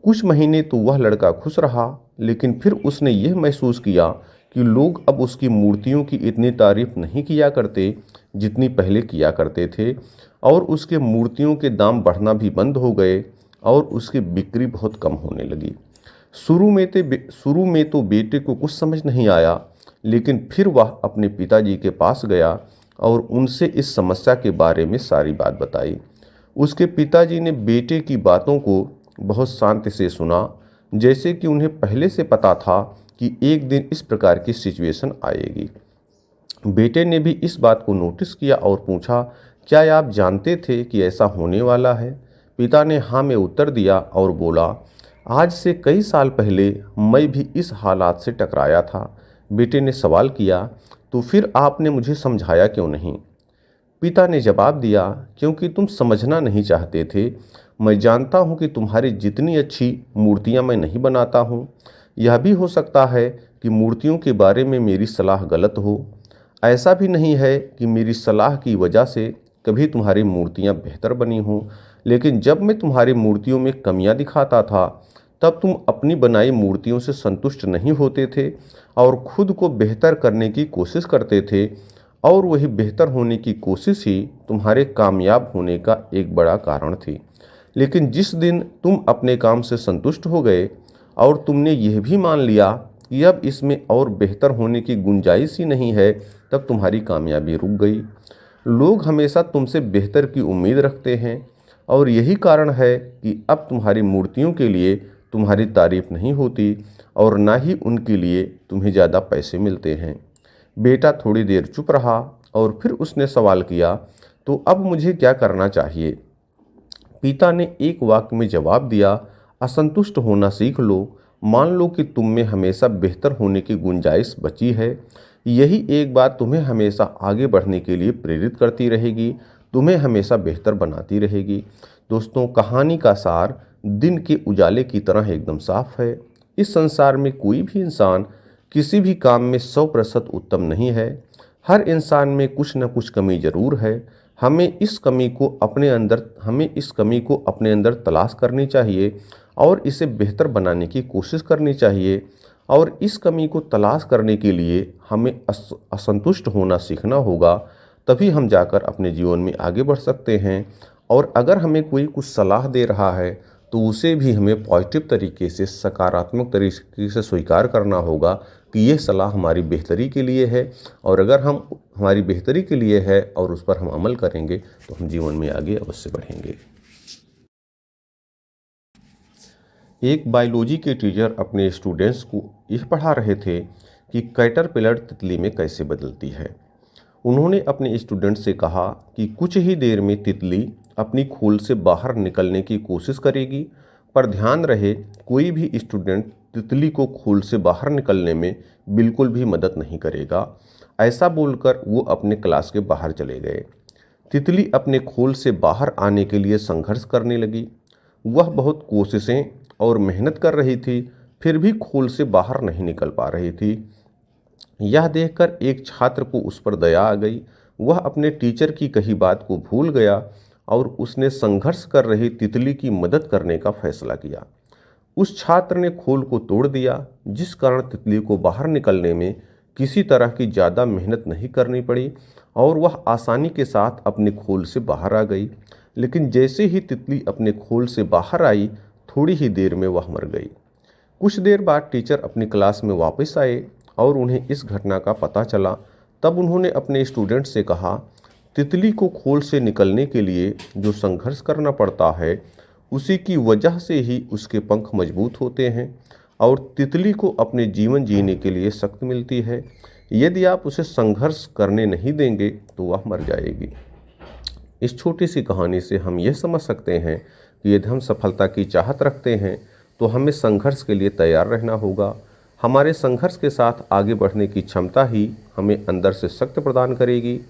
[SPEAKER 1] कुछ महीने तो वह लड़का खुश रहा, लेकिन फिर उसने यह महसूस किया कि लोग अब उसकी मूर्तियों की इतनी तारीफ नहीं किया करते जितनी पहले किया करते थे और उसके मूर्तियों के दाम बढ़ना भी बंद हो गए और उसकी बिक्री बहुत कम होने लगी। शुरू में तो बेटे को कुछ समझ नहीं आया, लेकिन फिर वह अपने पिताजी के पास गया और उनसे इस समस्या के बारे में सारी बात बताई। उसके पिताजी ने बेटे की बातों को बहुत शांति से सुना, जैसे कि उन्हें पहले से पता था कि एक दिन इस प्रकार की सिचुएशन आएगी। बेटे ने भी इस बात को नोटिस किया और पूछा, क्या आप जानते थे कि ऐसा होने वाला है? पिता ने हाँ में उत्तर दिया और बोला, आज से कई साल पहले मैं भी इस हालात से टकराया था। बेटे ने सवाल किया, तो फिर आपने मुझे समझाया क्यों नहीं? पिता ने जवाब दिया, क्योंकि तुम समझना नहीं चाहते थे। मैं जानता हूँ कि तुम्हारी जितनी अच्छी मूर्तियाँ मैं नहीं बनाता हूँ। यह भी हो सकता है कि मूर्तियों के बारे में मेरी सलाह गलत हो। ऐसा भी नहीं है कि मेरी सलाह की वजह से कभी तुम्हारी मूर्तियाँ बेहतर बनी हों, लेकिन जब मैं तुम्हारी मूर्तियों में कमियाँ दिखाता था तब तुम अपनी बनाई मूर्तियों से संतुष्ट नहीं होते थे और खुद को बेहतर करने की कोशिश करते थे, और वही बेहतर होने की कोशिश ही तुम्हारे कामयाब होने का एक बड़ा कारण थी। लेकिन जिस दिन तुम अपने काम से संतुष्ट हो गए और तुमने यह भी मान लिया कि अब इसमें और बेहतर होने की गुंजाइश ही नहीं है, तब तुम्हारी कामयाबी रुक गई। लोग हमेशा तुमसे बेहतर की उम्मीद रखते हैं और यही कारण है कि अब तुम्हारी मूर्तियों के लिए तुम्हारी तारीफ नहीं होती और ना ही उनके लिए तुम्हें ज़्यादा पैसे मिलते हैं। बेटा थोड़ी देर चुप रहा और फिर उसने सवाल किया, तो अब मुझे क्या करना चाहिए? पिता ने एक वाक्य में जवाब दिया, असंतुष्ट होना सीख लो। मान लो कि तुम में हमेशा बेहतर होने की गुंजाइश बची है। यही एक बात तुम्हें हमेशा आगे बढ़ने के लिए प्रेरित करती रहेगी, तुम्हें हमेशा बेहतर बनाती रहेगी। दोस्तों, कहानी का सार दिन के उजाले की तरह एकदम साफ है। इस संसार में कोई भी इंसान किसी भी काम में 100% उत्तम नहीं है। हर इंसान में कुछ न कुछ कमी जरूर है। हमें इस कमी को अपने अंदर तलाश करनी चाहिए और इसे बेहतर बनाने की कोशिश करनी चाहिए। और इस कमी को तलाश करने के लिए हमें असंतुष्ट होना सीखना होगा, तभी हम जाकर अपने जीवन में आगे बढ़ सकते हैं। और अगर हमें कोई कुछ सलाह दे रहा है तो उसे भी हमें पॉजिटिव तरीके से, सकारात्मक तरीके से स्वीकार करना होगा कि यह सलाह हमारी बेहतरी के लिए है। और अगर हमारी बेहतरी के लिए है और उस पर हम अमल करेंगे तो हम जीवन में आगे अवश्य बढ़ेंगे। एक बायोलॉजी के टीचर अपने स्टूडेंट्स को यह पढ़ा रहे थे कि कैटरपिलर तितली में कैसे बदलती है। उन्होंने अपने स्टूडेंट से कहा कि कुछ ही देर में तितली अपनी खोल से बाहर निकलने की कोशिश करेगी, पर ध्यान रहे कोई भी स्टूडेंट तितली को खोल से बाहर निकलने में बिल्कुल भी मदद नहीं करेगा। ऐसा बोलकर वो अपने क्लास के बाहर चले गए। तितली अपने खोल से बाहर आने के लिए संघर्ष करने लगी। वह बहुत कोशिशें और मेहनत कर रही थी, फिर भी खोल से बाहर नहीं निकल पा रही थी। यह देखकर एक छात्र को उस पर दया आ गई। वह अपने टीचर की कही बात को भूल गया और उसने संघर्ष कर रही तितली की मदद करने का फैसला किया। उस छात्र ने खोल को तोड़ दिया, जिस कारण तितली को बाहर निकलने में किसी तरह की ज़्यादा मेहनत नहीं करनी पड़ी और वह आसानी के साथ अपने खोल से बाहर आ गई। लेकिन जैसे ही तितली अपने खोल से बाहर आई, थोड़ी ही देर में वह मर गई। कुछ देर बाद टीचर अपनी क्लास में वापस आए और उन्हें इस घटना का पता चला। तब उन्होंने अपने स्टूडेंट से कहा, तितली को खोल से निकलने के लिए जो संघर्ष करना पड़ता है, उसी की वजह से ही उसके पंख मजबूत होते हैं और तितली को अपने जीवन जीने के लिए शक्ति मिलती है। यदि आप उसे संघर्ष करने नहीं देंगे तो वह मर जाएगी। इस छोटी सी कहानी से हम यह समझ सकते हैं कि यदि हम सफलता की चाहत रखते हैं तो हमें संघर्ष के लिए तैयार रहना होगा। हमारे संघर्ष के साथ आगे बढ़ने की क्षमता ही हमें अंदर से शक्ति प्रदान करेगी।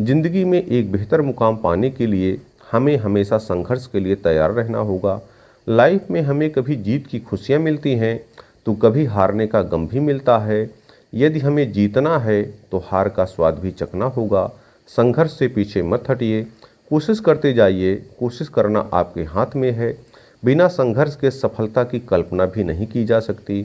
[SPEAKER 1] जिंदगी में एक बेहतर मुकाम पाने के लिए हमें हमेशा संघर्ष के लिए तैयार रहना होगा। लाइफ में हमें कभी जीत की खुशियाँ मिलती हैं तो कभी हारने का गम भी मिलता है। यदि हमें जीतना है तो हार का स्वाद भी चखना होगा। संघर्ष से पीछे मत हटिए, कोशिश करते जाइए। कोशिश करना आपके हाथ में है। बिना संघर्ष के सफलता की कल्पना भी नहीं की जा सकती।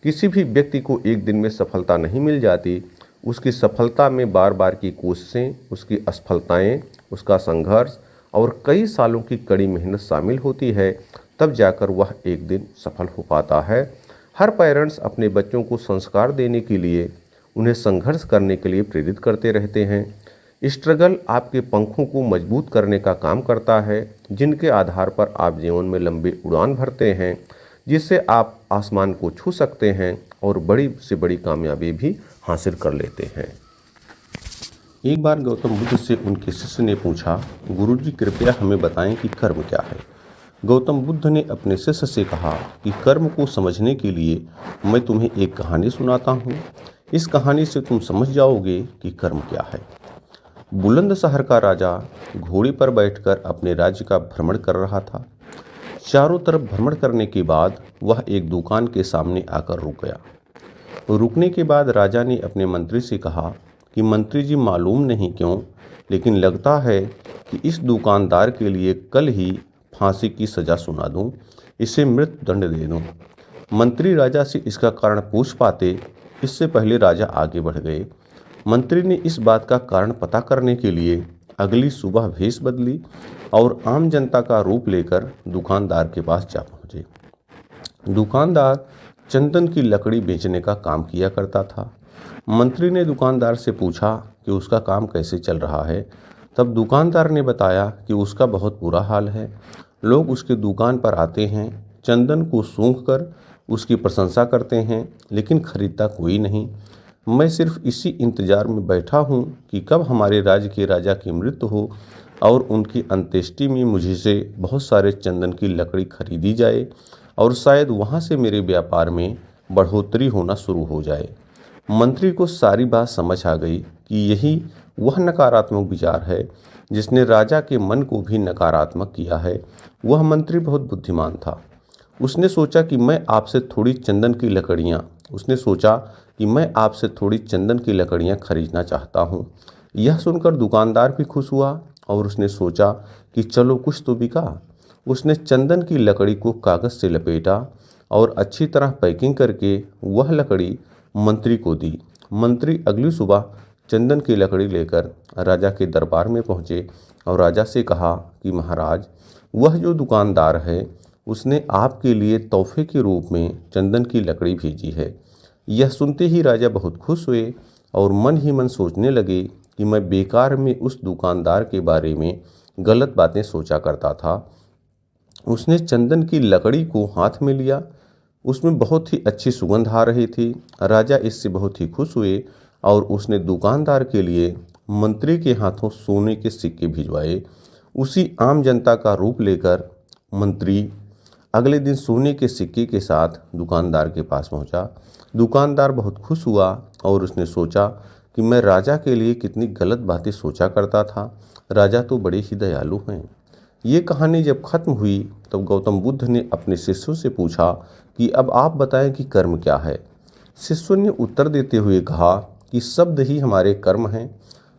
[SPEAKER 1] किसी भी व्यक्ति को एक दिन में सफलता नहीं मिल जाती। उसकी सफलता में बार बार की कोशिशें, उसकी असफलताएं, उसका संघर्ष और कई सालों की कड़ी मेहनत शामिल होती है, तब जाकर वह एक दिन सफल हो पाता है। हर पेरेंट्स अपने बच्चों को संस्कार देने के लिए, उन्हें संघर्ष करने के लिए प्रेरित करते रहते हैं। स्ट्रगल आपके पंखों को मजबूत करने का काम करता है, जिनके आधार पर आप जीवन में लंबी उड़ान भरते हैं, जिससे आप आसमान को छू सकते हैं और बड़ी से बड़ी कामयाबी भी हासिल कर लेते हैं। एक बार गौतम बुद्ध से उनके शिष्य ने पूछा, गुरुजी कृपया हमें बताएं कि कर्म क्या है। गौतम बुद्ध ने अपने शिष्य से कहा कि कर्म को समझने के लिए मैं तुम्हें एक कहानी सुनाता हूँ। इस कहानी से तुम समझ जाओगे कि कर्म क्या है। बुलंद शहर का राजा घोड़े पर बैठकर अपने राज्य का भ्रमण कर रहा था। चारों तरफ भ्रमण करने के बाद वह एक दुकान के सामने आकर रुक गया। रुकने के बाद राजा ने अपने मंत्री से कहा कि मंत्री जी, मालूम नहीं क्यों, लेकिन लगता है कि इस दुकानदार के लिए कल ही फांसी की सज़ा सुना दूं, इसे मृत्यु दंड दे दूं। मंत्री राजा से इसका कारण पूछ पाते, इससे पहले राजा आगे बढ़ गए। मंत्री ने इस बात का कारण पता करने के लिए अगली सुबह भेष बदली और आम जनता का रूप लेकर दुकानदार के पास जा पहुँचे। दुकानदार चंदन की लकड़ी बेचने का काम किया करता था। मंत्री ने दुकानदार से पूछा कि उसका काम कैसे चल रहा है। तब दुकानदार ने बताया कि उसका बहुत बुरा हाल है। लोग उसकी दुकान पर आते हैं, चंदन को सूंघकर उसकी प्रशंसा करते हैं, लेकिन खरीदता कोई नहीं। मैं सिर्फ इसी इंतजार में बैठा हूँ कि कब हमारे राज्य के राजा की मृत्यु हो और उनकी अंत्येष्टि में मुझे से बहुत सारे चंदन की लकड़ी खरीदी जाए और शायद वहाँ से मेरे व्यापार में बढ़ोतरी होना शुरू हो जाए। मंत्री को सारी बात समझ आ गई कि यही वह नकारात्मक विचार है जिसने राजा के मन को भी नकारात्मक किया है। वह मंत्री बहुत बुद्धिमान था। उसने सोचा कि मैं आपसे थोड़ी चंदन की लकड़ियाँ खरीदना चाहता हूँ। यह सुनकर दुकानदार भी खुश हुआ और उसने सोचा कि चलो कुछ तो बिका। उसने चंदन की लकड़ी को कागज़ से लपेटा और अच्छी तरह पैकिंग करके वह लकड़ी मंत्री को दी। मंत्री अगली सुबह चंदन की लकड़ी लेकर राजा के दरबार में पहुँचे और राजा से कहा कि महाराज, वह जो दुकानदार है उसने आपके लिए तोहफे के रूप में चंदन की लकड़ी भेजी है। यह सुनते ही राजा बहुत खुश हुए और मन ही मन सोचने लगे कि मैं बेकार में उस दुकानदार के बारे में गलत बातें सोचा करता था। उसने चंदन की लकड़ी को हाथ में लिया। उसमें बहुत ही अच्छी सुगंध आ रही थी। राजा इससे बहुत ही खुश हुए और उसने दुकानदार के लिए मंत्री के हाथों सोने के सिक्के भिजवाए। उसी आम जनता का रूप लेकर मंत्री अगले दिन सोने के सिक्के के साथ दुकानदार के पास पहुंचा। दुकानदार बहुत खुश हुआ और उसने सोचा कि मैं राजा के लिए कितनी गलत बातें सोचा करता था। राजा तो बड़े ही दयालु हैं। ये कहानी जब खत्म हुई तब गौतम बुद्ध ने अपने शिष्यों से पूछा कि अब आप बताएं कि कर्म क्या है। शिष्यों ने उत्तर देते हुए कहा कि शब्द ही हमारे कर्म हैं।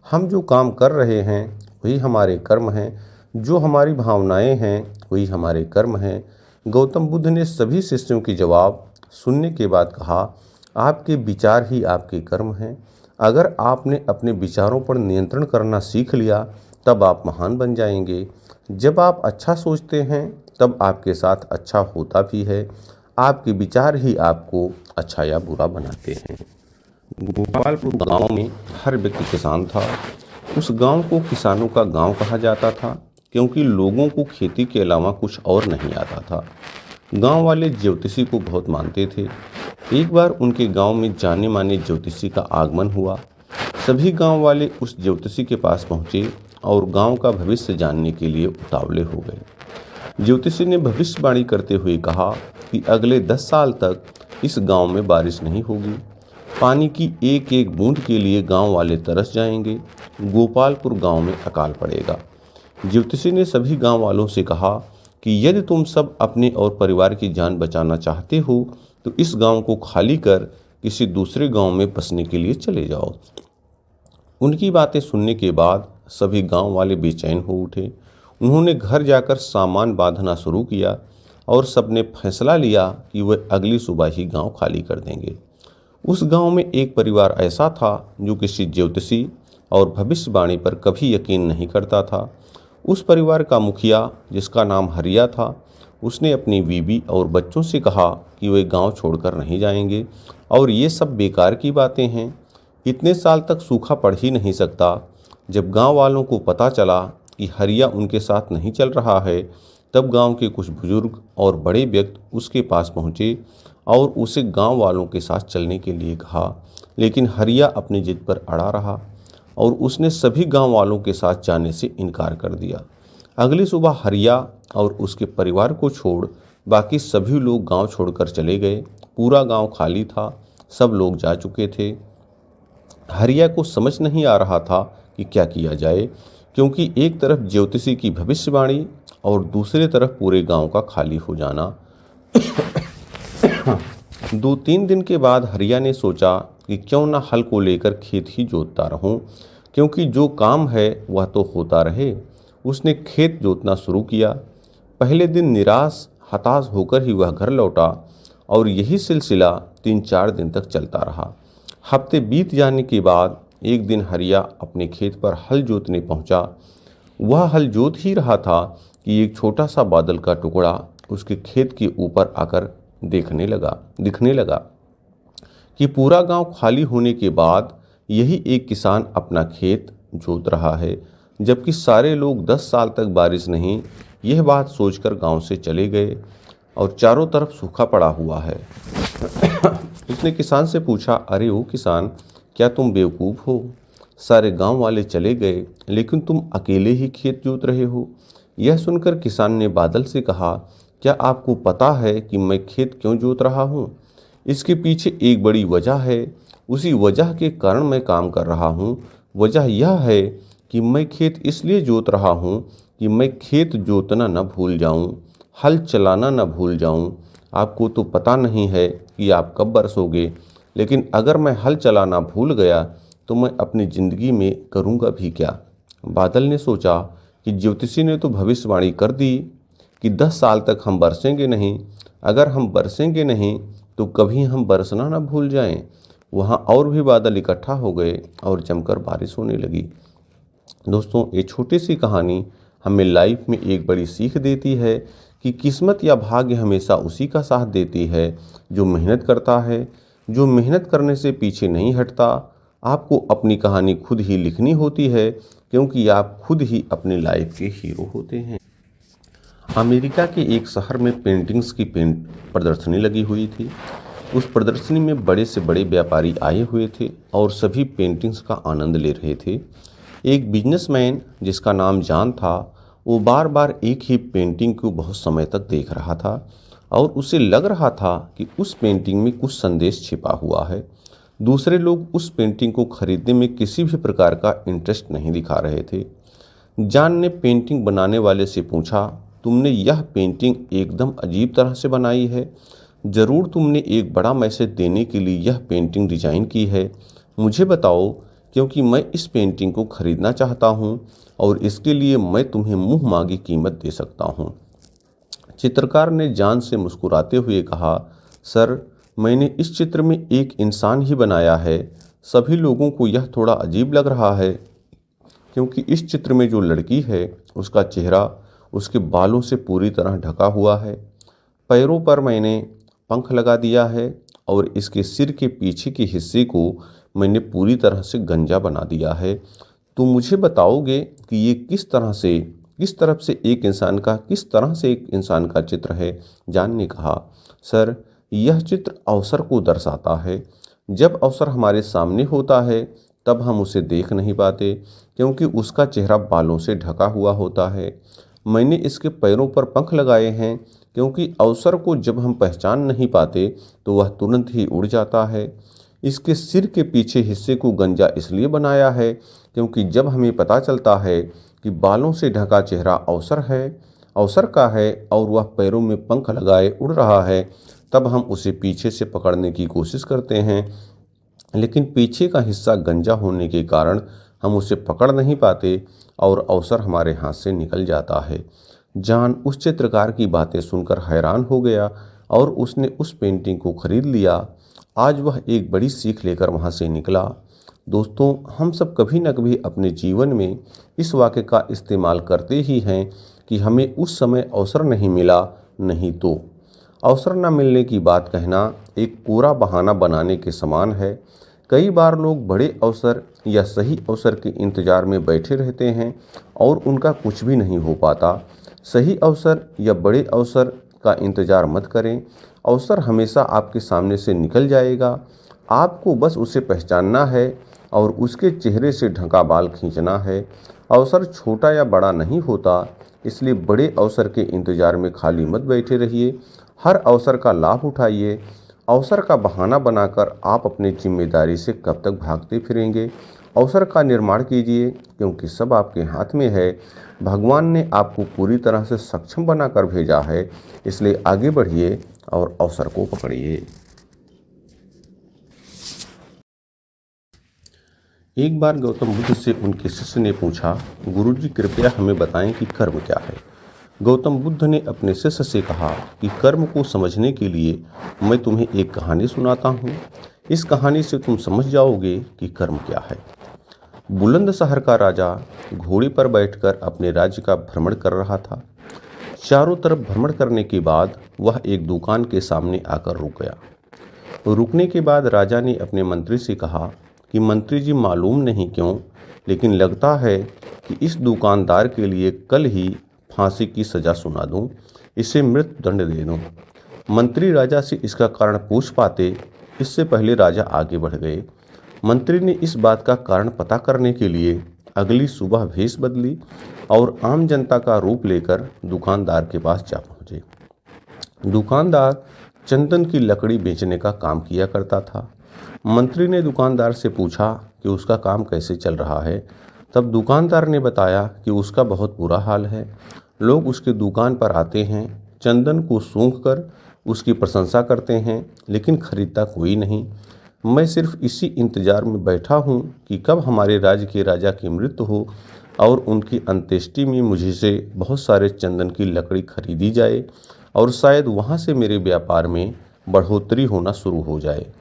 [SPEAKER 1] हम जो काम कर रहे हैं वही हमारे कर्म हैं। जो हमारी भावनाएं हैं वही हमारे कर्म हैं। गौतम बुद्ध ने सभी शिष्यों के जवाब सुनने के बाद कहा, आपके विचार ही आपके कर्म हैं। अगर आपने अपने विचारों पर नियंत्रण करना सीख लिया तब आप महान बन जाएंगे। जब आप अच्छा सोचते हैं तब आपके साथ अच्छा होता भी है। आपके विचार ही आपको अच्छा या बुरा बनाते हैं। गोपालपुर गांव में हर व्यक्ति किसान था। उस गांव को किसानों का गांव कहा जाता था क्योंकि लोगों को खेती के अलावा कुछ और नहीं आता था। गांव वाले ज्योतिषी को बहुत मानते थे। एक बार उनके गांव में जाने माने ज्योतिषी का आगमन हुआ। सभी गांव वाले उस ज्योतिषी के पास पहुंचे और गांव का भविष्य जानने के लिए उतावले हो गए। ज्योतिषी ने भविष्यवाणी करते हुए कहा कि अगले 10 साल तक इस गांव में बारिश नहीं होगी। पानी की एक एक बूंद के लिए गांव वाले तरस जाएंगे। गोपालपुर गांव में अकाल पड़ेगा। ज्योतिषी ने सभी गांव वालों से कहा कि यदि तुम सब अपने और परिवार की जान बचाना चाहते हो तो इस गांव को खाली कर किसी दूसरे गांव में बसने के लिए चले जाओ। उनकी बातें सुनने के बाद सभी गांव वाले बेचैन हो उठे। उन्होंने घर जाकर सामान बांधना शुरू किया और सबने फैसला लिया कि वह अगली सुबह ही गांव खाली कर देंगे। उस गांव में एक परिवार ऐसा था जो किसी ज्योतिषी और भविष्यवाणी पर कभी यकीन नहीं करता था। उस परिवार का मुखिया, जिसका नाम हरिया था, उसने अपनी बीवी और बच्चों से कहा कि वे गांव छोड़कर नहीं जाएंगे और ये सब बेकार की बातें हैं। इतने साल तक सूखा पड़ ही नहीं सकता। जब गांव वालों को पता चला कि हरिया उनके साथ नहीं चल रहा है तब गांव के कुछ बुजुर्ग और बड़े व्यक्ति उसके पास पहुंचे और उसे गांव वालों के साथ चलने के लिए कहा। लेकिन हरिया अपनी जिद पर अड़ा रहा और उसने सभी गांव वालों के साथ जाने से इनकार कर दिया। अगली सुबह हरिया और उसके परिवार को छोड़ बाकी सभी लोग गांव छोड़कर चले गए। पूरा गांव खाली था। सब लोग जा चुके थे। हरिया को समझ नहीं आ रहा था कि क्या किया जाए, क्योंकि एक तरफ ज्योतिषी की भविष्यवाणी और दूसरी तरफ पूरे गांव का खाली हो जाना। 2-3 दिन के बाद हरिया ने सोचा कि क्यों ना हल को लेकर खेत ही जोतता रहूं, क्योंकि जो काम है वह तो होता रहे। उसने खेत जोतना शुरू किया। पहले दिन निराश हताश होकर ही वह घर लौटा और यही सिलसिला 3-4 दिन तक चलता रहा। हफ्ते बीत जाने के बाद एक दिन हरिया अपने खेत पर हल जोतने पहुंचा। वह हल जोत ही रहा था कि एक छोटा सा बादल का टुकड़ा उसके खेत के ऊपर आकर दिखने लगा कि पूरा गांव खाली होने के बाद यही एक किसान अपना खेत जोत रहा है, जबकि सारे लोग 10 साल तक बारिश नहीं, यह बात सोचकर गांव से चले गए और चारों तरफ सूखा पड़ा हुआ है। उसने किसान से पूछा, अरे ओ किसान, क्या तुम बेवकूफ़ हो? सारे गांव वाले चले गए लेकिन तुम अकेले ही खेत जोत रहे हो। यह सुनकर किसान ने बादल से कहा, क्या आपको पता है कि मैं खेत क्यों जोत रहा हूँ? इसके पीछे एक बड़ी वजह है। उसी वजह के कारण मैं काम कर रहा हूँ। वजह यह है कि मैं खेत इसलिए जोत रहा हूँ कि मैं खेत जोतना न भूल जाऊँ, हल चलाना न भूल जाऊँ। आपको तो पता नहीं है कि आप कब बरसोगे, लेकिन अगर मैं हल चलाना भूल गया तो मैं अपनी ज़िंदगी में करूँगा भी क्या। बादल ने सोचा कि ज्योतिषी ने तो भविष्यवाणी कर दी कि 10 साल तक हम बरसेंगे नहीं। अगर हम बरसेंगे नहीं तो कभी हम बरसना न भूल जाएं। वहाँ और भी बादल इकट्ठा हो गए और जमकर बारिश होने लगी। दोस्तों, ये छोटी सी कहानी हमें लाइफ में एक बड़ी सीख देती है कि किस्मत या भाग्य हमेशा उसी का साथ देती है जो मेहनत करता है, जो मेहनत करने से पीछे नहीं हटता। आपको अपनी कहानी खुद ही लिखनी होती है, क्योंकि आप खुद ही अपनी लाइफ के हीरो होते हैं। अमेरिका के एक शहर में पेंटिंग्स की प्रदर्शनी लगी हुई थी। उस प्रदर्शनी में बड़े से बड़े व्यापारी आए हुए थे और सभी पेंटिंग्स का आनंद ले रहे थे। एक बिजनेसमैन जिसका नाम जॉन था, वो बार बार एक ही पेंटिंग को बहुत समय तक देख रहा था और उसे लग रहा था कि उस पेंटिंग में कुछ संदेश छिपा हुआ है। दूसरे लोग उस पेंटिंग को खरीदने में किसी भी प्रकार का इंटरेस्ट नहीं दिखा रहे थे। जॉन ने पेंटिंग बनाने वाले से पूछा, तुमने यह पेंटिंग एकदम अजीब तरह से बनाई है। ज़रूर तुमने एक बड़ा मैसेज देने के लिए यह पेंटिंग डिज़ाइन की है। मुझे बताओ, क्योंकि मैं इस पेंटिंग को खरीदना चाहता हूँ और इसके लिए मैं तुम्हें मुँह मांगी कीमत दे सकता हूँ। चित्रकार ने जॉन से मुस्कुराते हुए कहा, सर, मैंने इस चित्र में एक इंसान ही बनाया है। सभी लोगों को यह थोड़ा अजीब लग रहा है, क्योंकि इस चित्र में जो लड़की है उसका चेहरा उसके बालों से पूरी तरह ढका हुआ है। पैरों पर मैंने पंख लगा दिया है और इसके सिर के पीछे के हिस्से को मैंने पूरी तरह से गंजा बना दिया है। तो मुझे बताओगे कि ये किस तरह से एक इंसान का चित्र है। जॉन ने कहा, सर, यह चित्र अवसर को दर्शाता है। जब अवसर हमारे सामने होता है तब हम उसे देख नहीं पाते, क्योंकि उसका चेहरा बालों से ढका हुआ होता है। मैंने इसके पैरों पर पंख लगाए हैं, क्योंकि अवसर को जब हम पहचान नहीं पाते तो वह तुरंत ही उड़ जाता है। इसके सिर के पीछे हिस्से को गंजा इसलिए बनाया है, क्योंकि जब हमें पता चलता है कि बालों से ढका चेहरा अवसर का है और वह पैरों में पंख लगाए उड़ रहा है, तब हम उसे पीछे से पकड़ने की कोशिश करते हैं। लेकिन पीछे का हिस्सा गंजा होने के कारण हम उसे पकड़ नहीं पाते और अवसर हमारे हाथ से निकल जाता है। जॉन उस चित्रकार की बातें सुनकर हैरान हो गया और उसने उस पेंटिंग को खरीद लिया। आज वह एक बड़ी सीख लेकर वहाँ से निकला। दोस्तों, हम सब कभी न कभी अपने जीवन में इस वाक्य का इस्तेमाल करते ही हैं कि हमें उस समय अवसर नहीं मिला, नहीं तो। अवसर न मिलने की बात कहना एक पूरा बहाना बनाने के समान है। कई बार लोग बड़े अवसर या सही अवसर के इंतज़ार में बैठे रहते हैं और उनका कुछ भी नहीं हो पाता। सही अवसर या बड़े अवसर का इंतज़ार मत करें। अवसर हमेशा आपके सामने से निकल जाएगा। आपको बस उसे पहचानना है और उसके चेहरे से ढका बाल खींचना है। अवसर छोटा या बड़ा नहीं होता, इसलिए बड़े अवसर के इंतज़ार में खाली मत बैठे रहिए। हर अवसर का लाभ उठाइए। अवसर का बहाना बनाकर आप अपनी जिम्मेदारी से कब तक भागते फिरेंगे। अवसर का निर्माण कीजिए, क्योंकि सब आपके हाथ में है। भगवान ने आपको पूरी तरह से सक्षम बनाकर भेजा है, इसलिए आगे बढ़िए और अवसर को पकड़िए। एक बार गौतम बुद्ध से उनके शिष्य ने पूछा, गुरुजी, कृपया हमें बताएं कि कर्म क्या है। गौतम बुद्ध ने अपने शिष्य से कहा कि कर्म को समझने के लिए मैं तुम्हें एक कहानी सुनाता हूँ। इस कहानी से तुम समझ जाओगे कि कर्म क्या है। बुलंद शहर का राजा घोड़े पर बैठकर अपने राज्य का भ्रमण कर रहा था। चारों तरफ भ्रमण करने के बाद वह एक दुकान के सामने आकर रुक गया। रुकने के बाद राजा ने अपने मंत्री से कहा कि मंत्री जी, मालूम नहीं क्यों, लेकिन लगता है कि इस दुकानदार के लिए कल ही फांसी की सज़ा सुना दूं, इसे मृत्यु दंड दे दूं। मंत्री राजा से इसका कारण पूछ पाते, इससे पहले राजा आगे बढ़ गए। मंत्री ने इस बात का कारण पता करने के लिए अगली सुबह भेष बदली और आम जनता का रूप लेकर दुकानदार के पास जा पहुँचे। दुकानदार चंदन की लकड़ी बेचने का काम किया करता था। मंत्री ने दुकानदार से पूछा कि उसका काम कैसे चल रहा है। तब दुकानदार ने बताया कि उसका बहुत बुरा हाल है। लोग उसके दुकान पर आते हैं, चंदन को सूंघकर उसकी प्रशंसा करते हैं, लेकिन खरीदता कोई नहीं। मैं सिर्फ इसी इंतजार में बैठा हूँ कि कब हमारे राज्य के राजा की मृत्यु हो और उनकी अंत्येष्टि में मुझे से बहुत सारे चंदन की लकड़ी खरीदी जाए और शायद वहाँ से मेरे व्यापार में बढ़ोतरी होना शुरू हो जाए।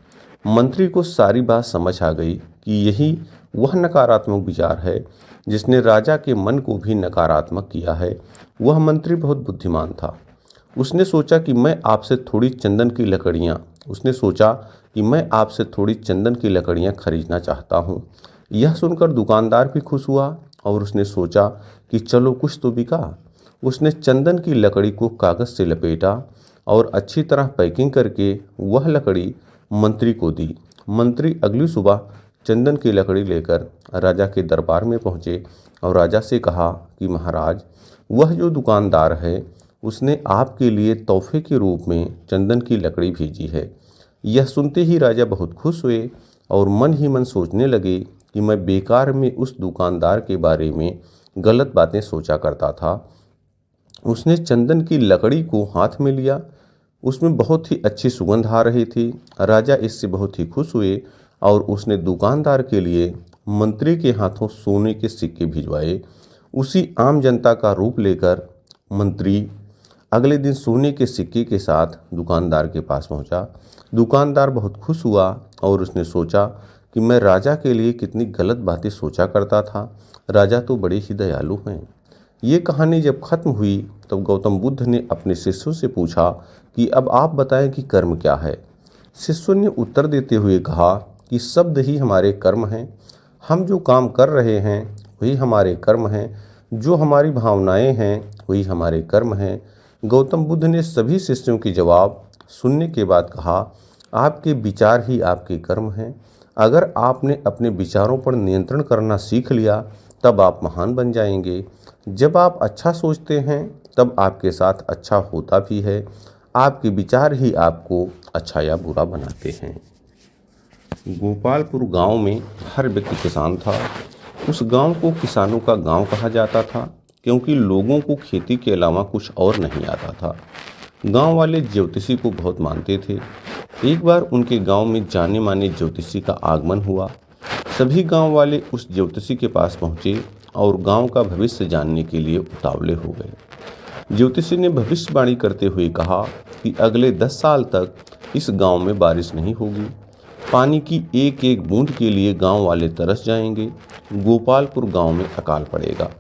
[SPEAKER 1] मंत्री को सारी बात समझ आ गई कि यही वह नकारात्मक विचार है जिसने राजा के मन को भी नकारात्मक किया है। वह मंत्री बहुत बुद्धिमान था। उसने सोचा कि मैं आपसे थोड़ी चंदन की लकड़ियाँ खरीदना चाहता हूँ। यह सुनकर दुकानदार भी खुश हुआ और उसने सोचा कि चलो कुछ तो बिका। उसने चंदन की लकड़ी को कागज़ से लपेटा और अच्छी तरह पैकिंग करके वह लकड़ी मंत्री को दी। मंत्री अगली सुबह चंदन की लकड़ी लेकर राजा के दरबार में पहुँचे और राजा से कहा कि महाराज, वह जो दुकानदार है उसने आपके लिए तोहफे के रूप में चंदन की लकड़ी भेजी है। यह सुनते ही राजा बहुत खुश हुए और मन ही मन सोचने लगे कि मैं बेकार में उस दुकानदार के बारे में गलत बातें सोचा करता था। उसने चंदन की लकड़ी को हाथ में लिया। उसमें बहुत ही अच्छी सुगंध आ रही थी। राजा इससे बहुत ही खुश हुए और उसने दुकानदार के लिए मंत्री के हाथों सोने के सिक्के भिजवाए। उसी आम जनता का रूप लेकर मंत्री अगले दिन सोने के सिक्के के साथ दुकानदार के पास पहुंचा। दुकानदार बहुत खुश हुआ और उसने सोचा कि मैं राजा के लिए कितनी गलत बातें सोचा करता था। राजा तो बड़े ही दयालु हैं। ये कहानी जब खत्म हुई तब गौतम बुद्ध ने अपने शिष्यों से पूछा कि अब आप बताएं कि कर्म क्या है। शिष्यों ने उत्तर देते हुए कहा कि शब्द ही हमारे कर्म हैं। हम जो काम कर रहे हैं वही हमारे कर्म हैं। जो हमारी भावनाएं हैं वही हमारे कर्म हैं। गौतम बुद्ध ने सभी शिष्यों के जवाब सुनने के बाद कहा, आपके विचार ही आपके कर्म हैं। अगर आपने अपने विचारों पर नियंत्रण करना सीख लिया तब आप महान बन जाएंगे। जब आप अच्छा सोचते हैं तब आपके साथ अच्छा होता भी है। आपके विचार ही आपको अच्छा या बुरा बनाते हैं। गोपालपुर गांव में हर व्यक्ति किसान था। उस गांव को किसानों का गांव कहा जाता था क्योंकि लोगों को खेती के अलावा कुछ और नहीं आता था। गांव वाले ज्योतिषी को बहुत मानते थे। एक बार उनके गांव में जाने माने ज्योतिषी का आगमन हुआ। सभी गांव वाले उस ज्योतिषी के पास पहुंचे और गांव का भविष्य जानने के लिए उतावले हो गए। ज्योतिषी ने भविष्यवाणी करते हुए कहा कि अगले 10 साल तक इस गांव में बारिश नहीं होगी। पानी की एक एक बूंद के लिए गांव वाले तरस जाएंगे। गोपालपुर गांव में अकाल पड़ेगा।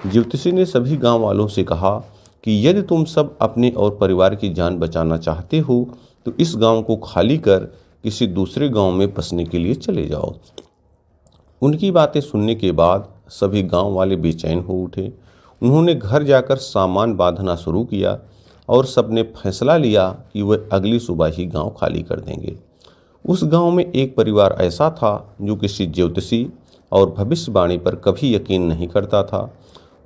[SPEAKER 1] ज्योतिषी ने सभी गांव वालों से कहा कि यदि तुम सब अपने और परिवार की जान बचाना चाहते हो तो इस गांव को खाली कर किसी दूसरे गांव में बसने के लिए चले जाओ। उनकी बातें सुनने के बाद सभी गांव वाले बेचैन हो उठे। उन्होंने घर जाकर सामान बांधना शुरू किया और सबने फैसला लिया कि वह अगली सुबह ही गांव खाली कर देंगे। उस गांव में एक परिवार ऐसा था जो किसी ज्योतिषी और भविष्यवाणी पर कभी यकीन नहीं करता था।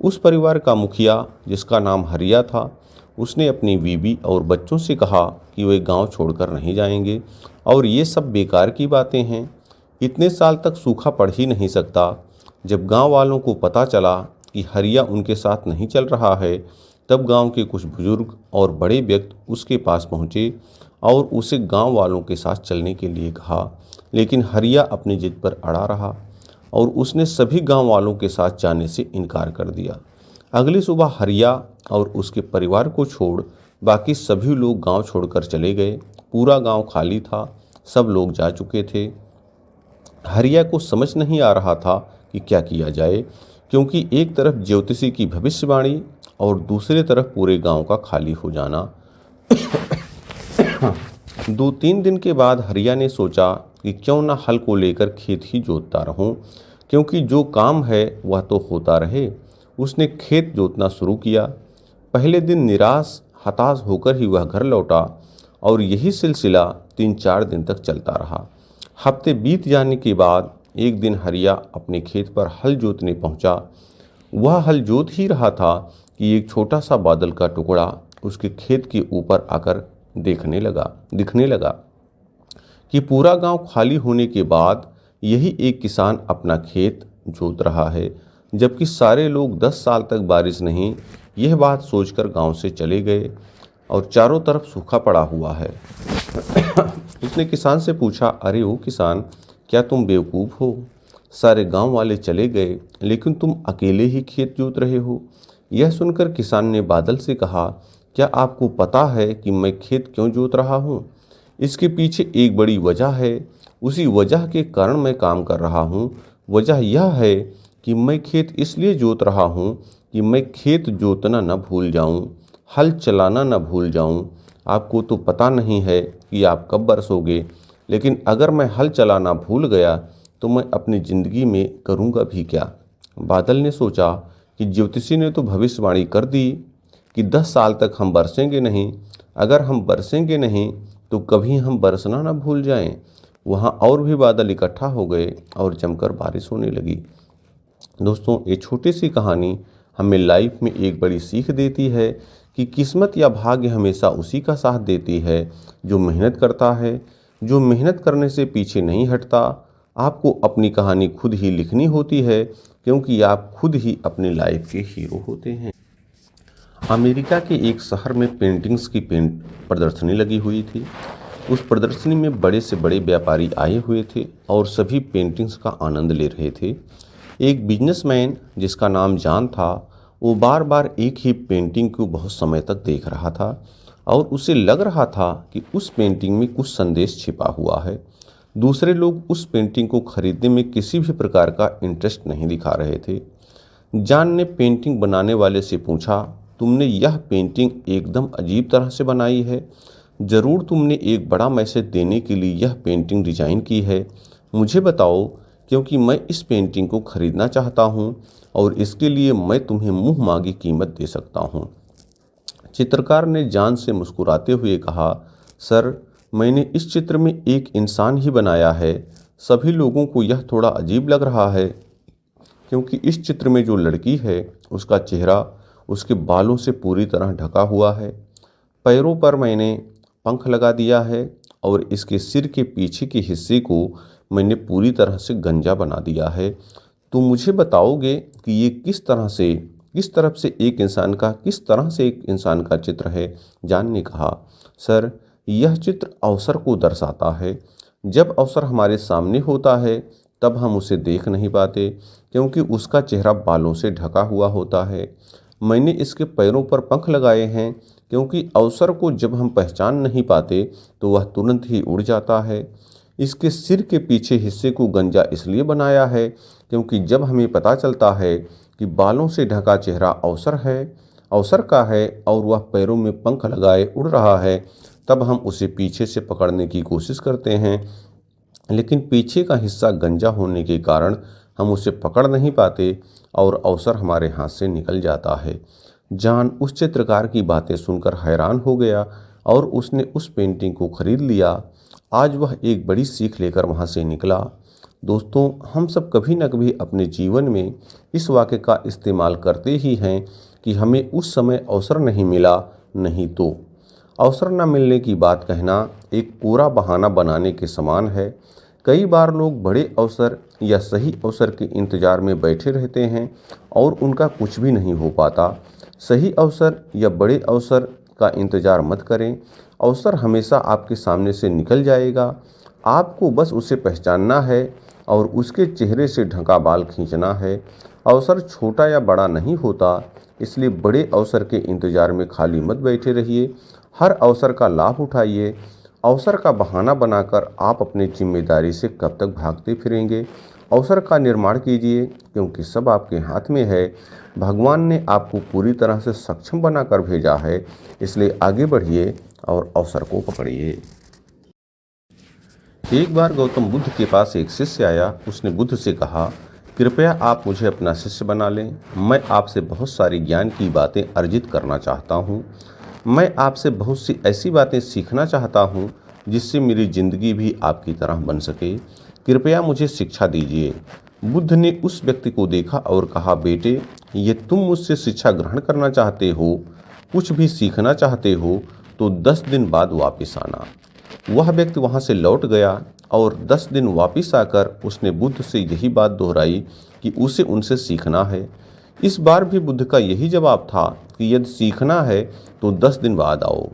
[SPEAKER 1] उस परिवार का मुखिया, जिसका नाम हरिया था, उसने अपनी बीवी और बच्चों से कहा कि वे गांव छोड़कर नहीं जाएंगे और ये सब बेकार की बातें हैं। इतने साल तक सूखा पड़ ही नहीं सकता। जब गांव वालों को पता चला कि हरिया उनके साथ नहीं चल रहा है तब गांव के कुछ बुजुर्ग और बड़े व्यक्ति उसके पास पहुंचे और उसे गांव वालों के साथ चलने के लिए कहा, लेकिन हरिया अपनी जिद पर अड़ा रहा और उसने सभी गांव वालों के साथ जाने से इनकार कर दिया। अगली सुबह हरिया और उसके परिवार को छोड़ बाकी सभी लोग गांव छोड़कर चले गए। पूरा गांव खाली था। सब लोग जा चुके थे। हरिया को समझ नहीं आ रहा था कि क्या किया जाए, क्योंकि एक तरफ ज्योतिषी की भविष्यवाणी और दूसरी तरफ पूरे गांव का खाली हो जाना। 2-3 दिन के बाद हरिया ने सोचा कि क्यों ना हल को लेकर खेत ही जोतता रहूं, क्योंकि जो काम है वह तो होता रहे। उसने खेत जोतना शुरू किया। पहले दिन निराश हताश होकर ही वह घर लौटा और यही सिलसिला 3-4 दिन तक चलता रहा। हफ्ते बीत जाने के बाद एक दिन हरिया अपने खेत पर हल जोतने पहुंचा। वह हल जोत ही रहा था कि एक छोटा सा बादल का टुकड़ा उसके खेत के ऊपर आकर दिखने लगा। कि पूरा गांव खाली होने के बाद यही एक किसान अपना खेत जोत रहा है, जबकि सारे लोग 10 साल तक बारिश नहीं, यह बात सोचकर गांव से चले गए और चारों तरफ सूखा पड़ा हुआ है। उसने किसान से पूछा, अरे ओ किसान, क्या तुम बेवकूफ़ हो? सारे गांव वाले चले गए लेकिन तुम अकेले ही खेत जोत रहे हो। यह सुनकर किसान ने बादल से कहा, क्या आपको पता है कि मैं खेत क्यों जोत रहा हूँ? इसके पीछे एक बड़ी वजह है। उसी वजह के कारण मैं काम कर रहा हूँ। वजह यह है कि मैं खेत इसलिए जोत रहा हूँ कि मैं खेत जोतना न भूल जाऊँ, हल चलाना न भूल जाऊँ। आपको तो पता नहीं है कि आप कब बरसोगे, लेकिन अगर मैं हल चलाना भूल गया तो मैं अपनी ज़िंदगी में करूँगा भी क्या? बादल ने सोचा कि ज्योतिषी ने तो भविष्यवाणी कर दी कि 10 साल तक हम बरसेंगे नहीं। अगर हम बरसेंगे नहीं तो कभी हम बरसना ना भूल जाएं। वहाँ और भी बादल इकट्ठा हो गए और जमकर बारिश होने लगी। दोस्तों, ये छोटी सी कहानी हमें लाइफ में एक बड़ी सीख देती है कि किस्मत या भाग्य हमेशा उसी का साथ देती है जो मेहनत करता है, जो मेहनत करने से पीछे नहीं हटता। आपको अपनी कहानी खुद ही लिखनी होती है, क्योंकि आप खुद ही अपनी लाइफ के हीरो होते हैं। अमेरिका के एक शहर में पेंटिंग्स की प्रदर्शनी लगी हुई थी। उस प्रदर्शनी में बड़े से बड़े व्यापारी आए हुए थे और सभी पेंटिंग्स का आनंद ले रहे थे। एक बिजनेसमैन जिसका नाम जॉन था, वो बार बार एक ही पेंटिंग को बहुत समय तक देख रहा था और उसे लग रहा था कि उस पेंटिंग में कुछ संदेश छिपा हुआ है। दूसरे लोग उस पेंटिंग को खरीदने में किसी भी प्रकार का इंटरेस्ट नहीं दिखा रहे थे। जॉन ने पेंटिंग बनाने वाले से पूछा, तुमने यह पेंटिंग एकदम अजीब तरह से बनाई है। ज़रूर तुमने एक बड़ा मैसेज देने के लिए यह पेंटिंग डिज़ाइन की है। मुझे बताओ, क्योंकि मैं इस पेंटिंग को खरीदना चाहता हूँ और इसके लिए मैं तुम्हें मुँह मांगी कीमत दे सकता हूँ। चित्रकार ने जॉन से मुस्कुराते हुए कहा, सर, मैंने इस चित्र में एक इंसान ही बनाया है। सभी लोगों को यह थोड़ा अजीब लग रहा है क्योंकि इस चित्र में जो लड़की है उसका चेहरा उसके बालों से पूरी तरह ढका हुआ है। पैरों पर मैंने पंख लगा दिया है और इसके सिर के पीछे के हिस्से को मैंने पूरी तरह से गंजा बना दिया है। तो मुझे बताओगे कि ये किस तरह से एक इंसान का चित्र है? जॉन ने कहा, सर, यह चित्र अवसर को दर्शाता है। जब अवसर हमारे सामने होता है तब हम उसे देख नहीं पाते क्योंकि उसका चेहरा बालों से ढका हुआ होता है। मैंने इसके पैरों पर पंख लगाए हैं क्योंकि अवसर को जब हम पहचान नहीं पाते तो वह तुरंत ही उड़ जाता है। इसके सिर के पीछे हिस्से को गंजा इसलिए बनाया है क्योंकि जब हमें पता चलता है कि बालों से ढका चेहरा अवसर का है और वह पैरों में पंख लगाए उड़ रहा है, तब हम उसे पीछे से पकड़ने की कोशिश करते हैं, लेकिन पीछे का हिस्सा गंजा होने के कारण हम उसे पकड़ नहीं पाते और अवसर हमारे हाथ से निकल जाता है। जॉन उस चित्रकार की बातें सुनकर हैरान हो गया और उसने उस पेंटिंग को खरीद लिया। आज वह एक बड़ी सीख लेकर वहाँ से निकला। दोस्तों, हम सब कभी न कभी अपने जीवन में इस वाक्य का इस्तेमाल करते ही हैं कि हमें उस समय अवसर नहीं मिला, नहीं तो। अवसर न मिलने की बात कहना एक पूरा बहाना बनाने के समान है। कई बार लोग बड़े अवसर या सही अवसर के इंतज़ार में बैठे रहते हैं और उनका कुछ भी नहीं हो पाता। सही अवसर या बड़े अवसर का इंतज़ार मत करें। अवसर हमेशा आपके सामने से निकल जाएगा। आपको बस उसे पहचानना है और उसके चेहरे से ढका बाल खींचना है। अवसर छोटा या बड़ा नहीं होता, इसलिए बड़े अवसर के इंतज़ार में खाली मत बैठे रहिए। हर अवसर का लाभ उठाइए। अवसर का बहाना बनाकर आप अपनी जिम्मेदारी से कब तक भागते फिरेंगे? अवसर का निर्माण कीजिए क्योंकि सब आपके हाथ में है। भगवान ने आपको पूरी तरह से सक्षम बनाकर भेजा है, इसलिए आगे बढ़िए और अवसर को पकड़िए। एक बार गौतम बुद्ध के पास एक शिष्य आया। उसने बुद्ध से कहा, कृपया आप मुझे अपना शिष्य बना लें। मैं आपसे बहुत सारी ज्ञान की बातें अर्जित करना चाहता हूँ। मैं आपसे बहुत सी ऐसी बातें सीखना चाहता हूँ जिससे मेरी ज़िंदगी भी आपकी तरह बन सके। कृपया मुझे शिक्षा दीजिए। बुद्ध ने उस व्यक्ति को देखा और कहा, बेटे, ये तुम मुझसे शिक्षा ग्रहण करना चाहते हो, कुछ भी सीखना चाहते हो तो 10 दिन बाद वापस आना। वह व्यक्ति वहाँ से लौट गया और 10 दिन वापिस आकर उसने बुद्ध से यही बात दोहराई कि उसे उनसे सीखना है। इस बार भी बुद्ध का यही जवाब था कि यदि सीखना है तो 10 दिन बाद आओ।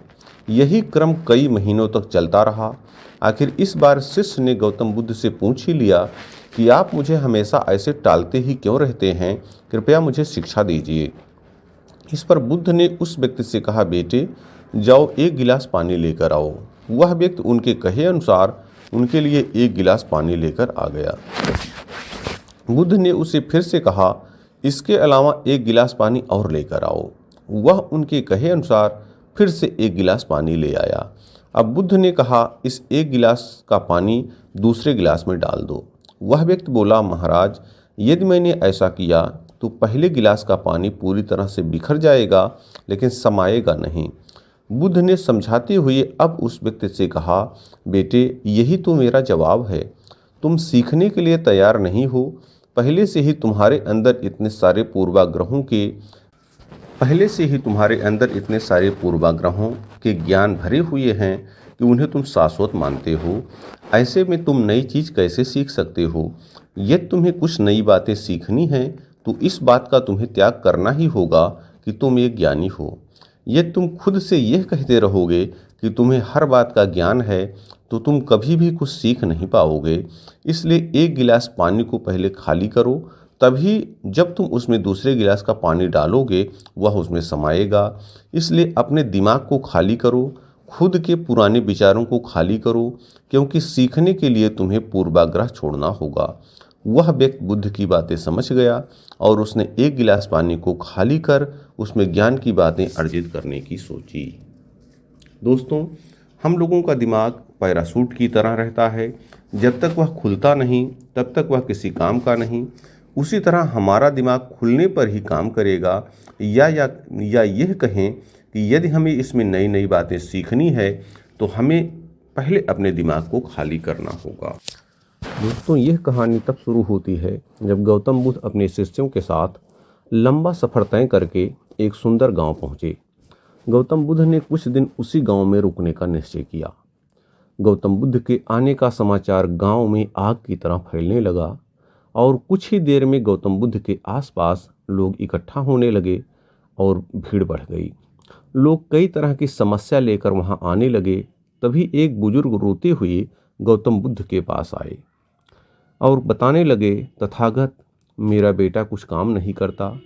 [SPEAKER 1] यही क्रम कई महीनों तक चलता रहा। आखिर इस बार शिष्य ने गौतम बुद्ध से पूछ ही लिया कि आप मुझे हमेशा ऐसे टालते ही क्यों रहते हैं, कृपया मुझे शिक्षा दीजिए। इस पर बुद्ध ने उस व्यक्ति से कहा, बेटे जाओ 1 गिलास पानी लेकर आओ। वह व्यक्ति उनके कहे अनुसार उनके लिए 1 गिलास पानी लेकर आ गया। बुद्ध ने उसे फिर से कहा, इसके अलावा 1 गिलास पानी और लेकर आओ। वह उनके कहे अनुसार फिर से 1 गिलास पानी ले आया। अब बुद्ध ने कहा, इस 1 गिलास का पानी दूसरे गिलास में डाल दो। वह व्यक्ति बोला, महाराज यदि मैंने ऐसा किया तो पहले गिलास का पानी पूरी तरह से बिखर जाएगा लेकिन समाएगा नहीं। बुद्ध ने समझाते हुए अब उस व्यक्ति से कहा, बेटे यही तो मेरा जवाब है। तुम सीखने के लिए तैयार नहीं हो। पहले से ही तुम्हारे अंदर इतने सारे पूर्वाग्रहों के ज्ञान भरे हुए हैं कि उन्हें तुम शाश्वत मानते हो। ऐसे में तुम नई चीज़ कैसे सीख सकते हो? यदि तुम्हें कुछ नई बातें सीखनी हैं तो इस बात का तुम्हें त्याग करना ही होगा कि तुम एक ज्ञानी हो। यदि तुम खुद से यह कहते रहोगे कि तुम्हें हर बात का ज्ञान है तो तुम कभी भी कुछ सीख नहीं पाओगे। इसलिए 1 गिलास पानी को पहले खाली करो, तभी जब तुम उसमें दूसरे गिलास का पानी डालोगे वह उसमें समाएगा। इसलिए अपने दिमाग को खाली करो, खुद के पुराने विचारों को खाली करो, क्योंकि सीखने के लिए तुम्हें पूर्वाग्रह छोड़ना होगा। वह व्यक्ति बुद्ध की बातें समझ गया और उसने 1 गिलास पानी को खाली कर उसमें ज्ञान की बातें अर्जित करने की सोची। दोस्तों, हम लोगों का दिमाग पैराशूट की तरह रहता है। जब तक वह खुलता नहीं तब तक वह किसी काम का नहीं। उसी तरह हमारा दिमाग खुलने पर ही काम करेगा। या यह कहें कि यदि हमें इसमें नई नई बातें सीखनी है तो हमें पहले अपने दिमाग को खाली करना होगा। दोस्तों, यह कहानी तब शुरू होती है जब गौतम बुद्ध अपने शिष्यों के साथ लंबा सफ़र तय करके एक सुंदर गांव पहुंचे। गौतम बुद्ध ने कुछ दिन उसी गांव में रुकने का निश्चय किया। गौतम बुद्ध के आने का समाचार गांव में आग की तरह फैलने लगा और कुछ ही देर में गौतम बुद्ध के आसपास लोग इकट्ठा होने लगे और भीड़ बढ़ गई। लोग कई तरह की समस्या लेकर वहां आने लगे। तभी एक बुजुर्ग रोते हुए गौतम बुद्ध के पास आए और बताने लगे, तथागत मेरा बेटा कुछ काम नहीं करता,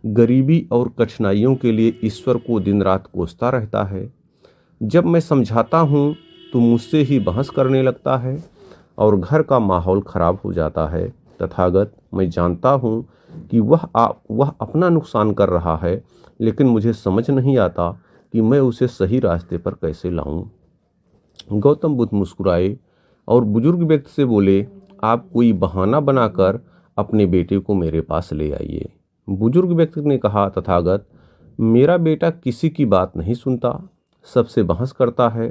[SPEAKER 1] गरीबी और कठिनाइयों के लिए ईश्वर को दिन रात कोसता रहता है। जब मैं समझाता हूँ तो मुझसे ही बहस करने लगता है और घर का माहौल खराब हो जाता है। तथागत मैं जानता हूँ कि वह अपना नुकसान कर रहा है, लेकिन मुझे समझ नहीं आता कि मैं उसे सही रास्ते पर कैसे लाऊं। गौतम बुद्ध मुस्कुराए और बुजुर्ग व्यक्ति से बोले, आप कोई बहाना बनाकर अपने बेटे को मेरे पास ले आइए। बुजुर्ग व्यक्ति ने कहा, तथागत मेरा बेटा किसी की बात नहीं सुनता, सबसे बहस करता है।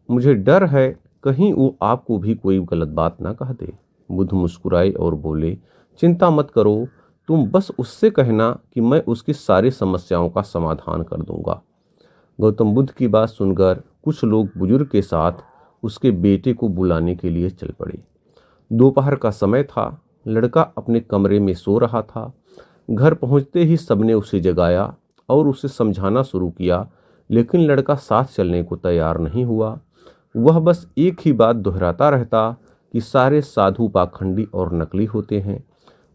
[SPEAKER 1] मुझे डर है कहीं वो आपको भी कोई गलत बात ना कह दे। बुद्ध मुस्कुराए और बोले, चिंता मत करो, तुम बस उससे कहना कि मैं उसकी सारी समस्याओं का समाधान कर दूंगा। गौतम बुद्ध की बात सुनकर कुछ लोग बुजुर्ग के साथ उसके बेटे को बुलाने के लिए चल पड़े। दोपहर का समय था। लड़का अपने कमरे में सो रहा था। घर पहुंचते ही सबने उसे जगाया और उसे समझाना शुरू किया, लेकिन लड़का साथ चलने को तैयार नहीं हुआ। वह बस एक ही बात दोहराता रहता कि सारे साधु पाखंडी और नकली होते हैं,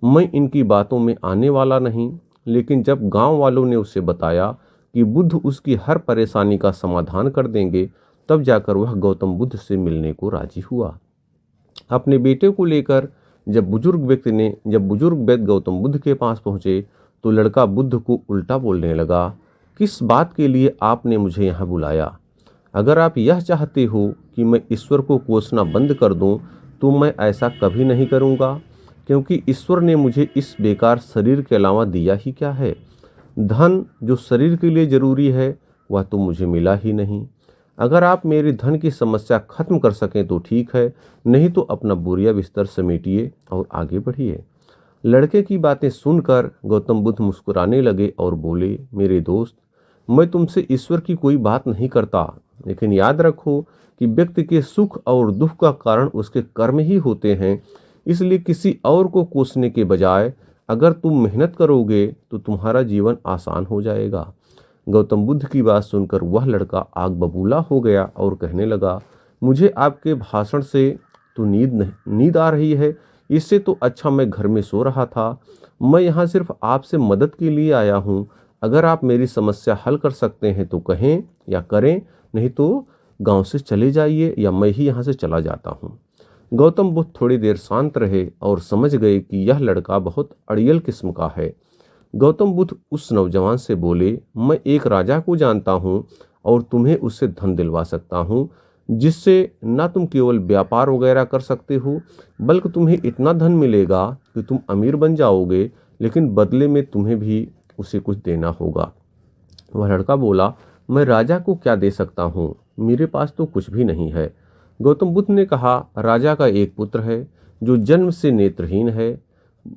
[SPEAKER 1] मैं इनकी बातों में आने वाला नहीं। लेकिन जब गांव वालों ने उसे बताया कि बुद्ध उसकी हर परेशानी का समाधान कर देंगे, तब जाकर वह गौतम बुद्ध से मिलने को राजी हुआ। अपने बेटे को लेकर जब बुजुर्ग व्यक्ति गौतम बुद्ध के पास पहुंचे तो लड़का बुद्ध को उल्टा बोलने लगा, किस बात के लिए आपने मुझे यहाँ बुलाया? अगर आप यह चाहते हो कि मैं ईश्वर को कोसना बंद कर दूं, तो मैं ऐसा कभी नहीं करूँगा, क्योंकि ईश्वर ने मुझे इस बेकार शरीर के अलावा दिया ही क्या है? धन जो शरीर के लिए जरूरी है वह तो मुझे मिला ही नहीं। अगर आप मेरी धन की समस्या खत्म कर सकें तो ठीक है, नहीं तो अपना बोरिया बिस्तर समेटिए और आगे बढ़िए। लड़के की बातें सुनकर गौतम बुद्ध मुस्कुराने लगे और बोले, मेरे दोस्त, मैं तुमसे ईश्वर की कोई बात नहीं करता, लेकिन याद रखो
[SPEAKER 2] कि व्यक्ति के सुख और दुख का कारण उसके कर्म ही होते हैं। इसलिए किसी और को कोसने के बजाय अगर तुम मेहनत करोगे तो तुम्हारा जीवन आसान हो जाएगा। गौतम बुद्ध की बात सुनकर वह लड़का आग बबूला हो गया और कहने लगा, मुझे आपके भाषण से तो नींद आ रही है। इससे तो अच्छा मैं घर में सो रहा था। मैं यहाँ सिर्फ आपसे मदद के लिए आया हूँ। अगर आप मेरी समस्या हल कर सकते हैं तो कहें या करें, नहीं तो गांव से चले जाइए या मैं ही यहाँ से चला जाता हूँ। गौतम बुद्ध थोड़ी देर शांत रहे और समझ गए कि यह लड़का बहुत अड़ियल किस्म का है। गौतम बुद्ध उस नौजवान से बोले, मैं एक राजा को जानता हूँ और तुम्हें उससे धन दिलवा सकता हूँ, जिससे ना तुम केवल व्यापार वगैरह कर सकते हो, बल्कि तुम्हें इतना धन मिलेगा कि तुम अमीर बन जाओगे, लेकिन बदले में तुम्हें भी उसे कुछ देना होगा। वह लड़का बोला, मैं राजा को क्या दे सकता हूँ, मेरे पास तो कुछ भी नहीं है। गौतम बुद्ध ने कहा, राजा का एक पुत्र है जो जन्म से नेत्रहीन है।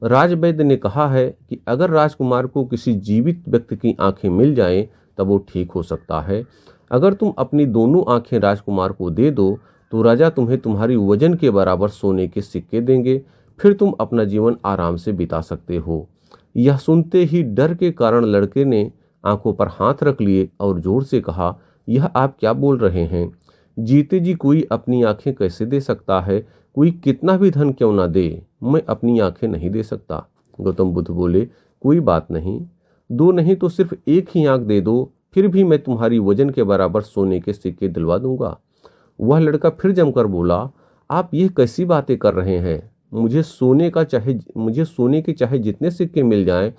[SPEAKER 2] राजवैद्य ने कहा है कि अगर राजकुमार को किसी जीवित व्यक्ति की आंखें मिल जाएं तब वो ठीक हो सकता है। अगर तुम अपनी दोनों आंखें राजकुमार को दे दो तो राजा तुम्हें तुम्हारी वजन के बराबर सोने के सिक्के देंगे, फिर तुम अपना जीवन आराम से बिता सकते हो। यह सुनते ही डर के कारण लड़के ने आंखों पर हाथ रख लिए और जोर से कहा, यह आप क्या बोल रहे हैं? जीते जी कोई अपनी आंखें कैसे दे सकता है? कोई कितना भी धन क्यों ना दे, मैं अपनी आंखें नहीं दे सकता। गौतम बुद्ध बोले, कोई बात नहीं, दो नहीं तो सिर्फ एक ही आंख दे दो, फिर भी मैं तुम्हारी वजन के बराबर सोने के सिक्के दिलवा दूंगा। वह लड़का फिर जमकर बोला, आप ये कैसी बातें कर रहे हैं? मुझे सोने के चाहे जितने सिक्के मिल जाएं,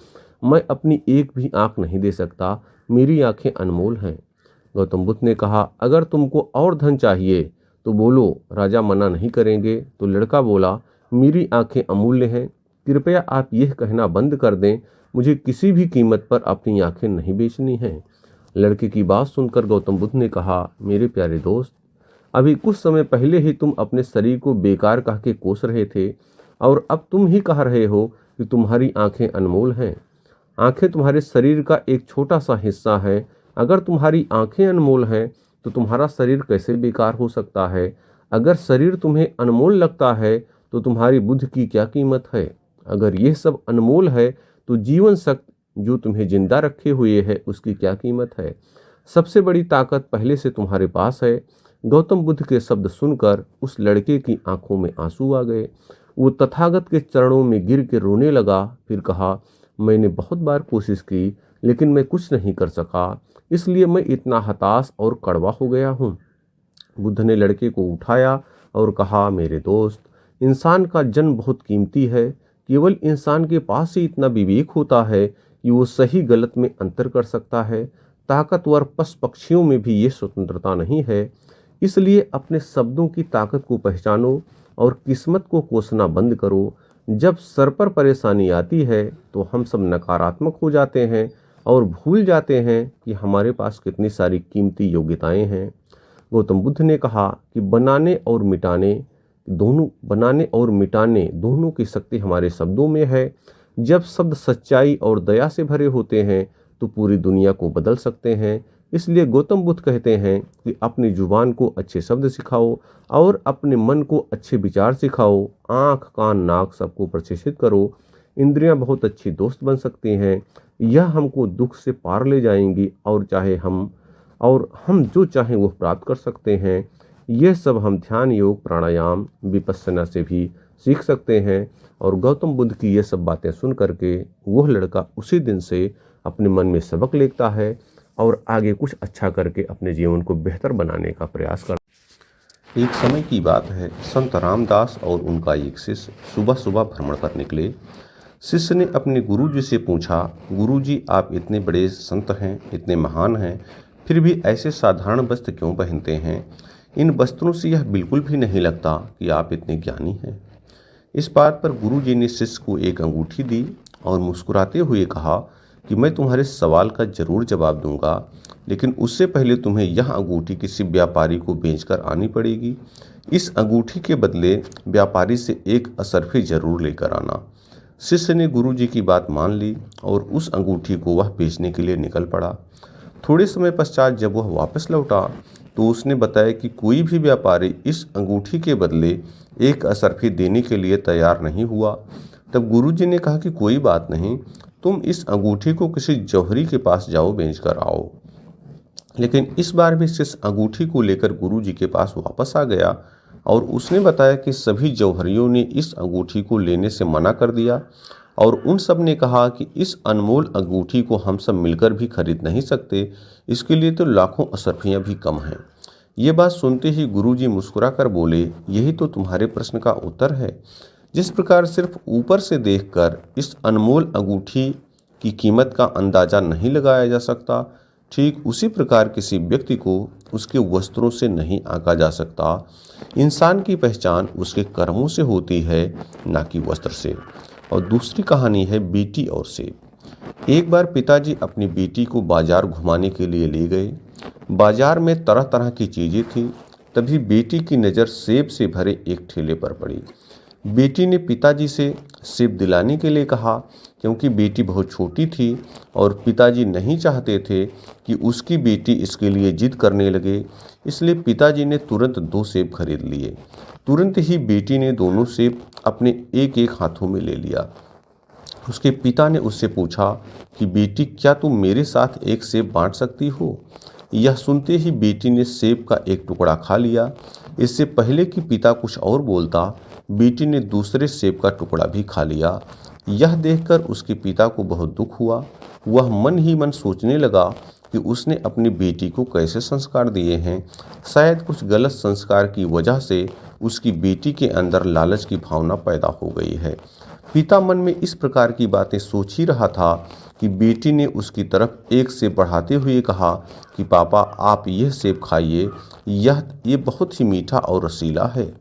[SPEAKER 2] मैं अपनी एक भी आंख नहीं दे सकता। मेरी आंखें अनमोल हैं। गौतम बुद्ध ने कहा, अगर तुमको और धन चाहिए तो बोलो, राजा मना नहीं करेंगे। तो लड़का बोला, मेरी आंखें अमूल्य हैं, कृपया आप यह कहना बंद कर दें, मुझे किसी भी कीमत पर अपनी आंखें नहीं बेचनी हैं। लड़के की बात सुनकर गौतम बुद्ध ने कहा, मेरे प्यारे दोस्त, अभी कुछ समय पहले ही तुम अपने शरीर को बेकार कह के कोस रहे थे और अब तुम ही कह रहे हो कि तुम्हारी आंखें अनमोल हैं। आंखें तुम्हारे शरीर का एक छोटा सा हिस्सा है। अगर तुम्हारी आंखें अनमोल हैं तो तुम्हारा शरीर कैसे बेकार हो सकता है? अगर शरीर तुम्हें अनमोल लगता है तो तुम्हारी बुद्धि की क्या कीमत है? अगर यह सब अनमोल है तो जीवन शक्ति जो तुम्हें जिंदा रखे हुए है उसकी क्या कीमत है? सबसे बड़ी ताकत पहले से तुम्हारे पास है। गौतम बुद्ध के शब्द सुनकर उस लड़के की आंखों में आंसू आ गए। वो तथागत के चरणों में गिर के रोने लगा। फिर कहा, मैंने बहुत बार कोशिश की लेकिन मैं कुछ नहीं कर सका, इसलिए मैं इतना हताश और कड़वा हो गया हूँ। बुद्ध ने लड़के को उठाया और कहा, मेरे दोस्त, इंसान का जन्म बहुत कीमती है। केवल इंसान के पास ही इतना विवेक होता है कि वो सही गलत में अंतर कर सकता है। ताकतवर पशु पक्षियों में भी ये स्वतंत्रता नहीं है। इसलिए अपने शब्दों की ताकत को पहचानो और किस्मत को कोसना बंद करो। जब सर पर परेशानी आती है तो हम सब नकारात्मक हो जाते हैं और भूल जाते हैं कि हमारे पास कितनी सारी कीमती योग्यताएं हैं। गौतम बुद्ध ने कहा कि बनाने और मिटाने दोनों की शक्ति हमारे शब्दों में है। जब शब्द सच्चाई और दया से भरे होते हैं तो पूरी दुनिया को बदल सकते हैं। इसलिए गौतम बुद्ध कहते हैं कि अपनी जुबान को अच्छे शब्द सिखाओ और अपने मन को अच्छे विचार सिखाओ। आँख कान नाक सबको प्रशिक्षित करो। इंद्रियां बहुत अच्छी दोस्त बन सकती हैं। यह हमको दुख से पार ले जाएंगी और हम जो चाहें वो प्राप्त कर सकते हैं। यह सब हम ध्यान, योग, प्राणायाम, विपश्यना से भी सीख सकते हैं। और गौतम बुद्ध की ये सब बातें सुन करके वह लड़का उसी दिन से अपने मन में सबक लेता है और आगे कुछ अच्छा करके अपने जीवन को बेहतर बनाने का प्रयास करता है।
[SPEAKER 1] एक समय की बात है, संत रामदास और उनका एक शिष्य सुबह सुबह भ्रमण पर निकले। शिष्य ने अपने गुरुजी से पूछा, गुरुजी, आप इतने बड़े संत हैं, इतने महान हैं, फिर भी ऐसे साधारण वस्त्र क्यों पहनते हैं? इन वस्त्रों से यह बिल्कुल भी नहीं लगता कि आप इतने ज्ञानी हैं। इस बात पर गुरुजी ने शिष्य को एक अंगूठी दी और मुस्कुराते हुए कहा कि मैं तुम्हारे सवाल का जरूर जवाब दूंगा, लेकिन उससे पहले तुम्हें यह अंगूठी किसी व्यापारी को बेचकर आनी पड़ेगी। इस अंगूठी के बदले व्यापारी से एक असरफी जरूर लेकर आना। शिष्य ने गुरुजी की बात मान ली और उस अंगूठी को वह बेचने के लिए निकल पड़ा। थोड़े समय पश्चात जब वह वापस लौटा तो उसने बताया कि कोई भी व्यापारी इस अंगूठी के बदले एक असरफी देने के लिए तैयार नहीं हुआ। तब गुरुजी ने कहा कि कोई बात नहीं, तुम इस अंगूठी को किसी जौहरी के पास जाओ, बेच कर आओ। लेकिन इस बार भी शिष्य अंगूठी को लेकर गुरुजी के पास वापस आ गया और उसने बताया कि सभी जौहरियों ने इस अंगूठी को लेने से मना कर दिया और उन सब ने कहा कि इस अनमोल अंगूठी को हम सब मिलकर भी खरीद नहीं सकते, इसके लिए तो लाखों असरफियाँ भी कम हैं। ये बात सुनते ही गुरुजी मुस्कुराकर बोले, यही तो तुम्हारे प्रश्न का उत्तर है। जिस प्रकार सिर्फ ऊपर से देखकर इस अनमोल अंगूठी की कीमत का अंदाजा नहीं लगाया जा सकता, ठीक उसी प्रकार किसी व्यक्ति को उसके वस्त्रों से नहीं आंका जा सकता। इंसान की पहचान उसके कर्मों से होती है, ना कि वस्त्र से। और दूसरी कहानी है बेटी और सेब। एक बार पिताजी अपनी बेटी को बाजार घुमाने के लिए ले गए। बाजार में तरह तरह की चीज़ें थी। तभी बेटी की नज़र सेब से भरे एक ठेले पर पड़ी। बेटी ने पिताजी से सेब दिलाने के लिए कहा, क्योंकि बेटी बहुत छोटी थी और पिताजी नहीं चाहते थे कि उसकी बेटी इसके लिए जिद करने लगे। इसलिए पिताजी ने तुरंत 2 सेब खरीद लिए। तुरंत ही बेटी ने दोनों सेब अपने एक एक हाथों में ले लिया। उसके पिता ने उससे पूछा कि बेटी, क्या तुम मेरे साथ एक सेब बांट सकती हो? यह सुनते ही बेटी ने सेब का एक टुकड़ा खा लिया। इससे पहले कि पिता कुछ और बोलता, बेटी ने दूसरे सेब का टुकड़ा भी खा लिया। यह देखकर उसके पिता को बहुत दुख हुआ। वह मन ही मन सोचने लगा कि उसने अपनी बेटी को कैसे संस्कार दिए हैं। शायद कुछ गलत संस्कार की वजह से उसकी बेटी के अंदर लालच की भावना पैदा हो गई है। पिता मन में इस प्रकार की बातें सोच ही रहा था कि बेटी ने उसकी तरफ एक सेब बढ़ाते हुए कहा कि पापा, आप यह सेब खाइए, ये बहुत ही मीठा और रसीला है।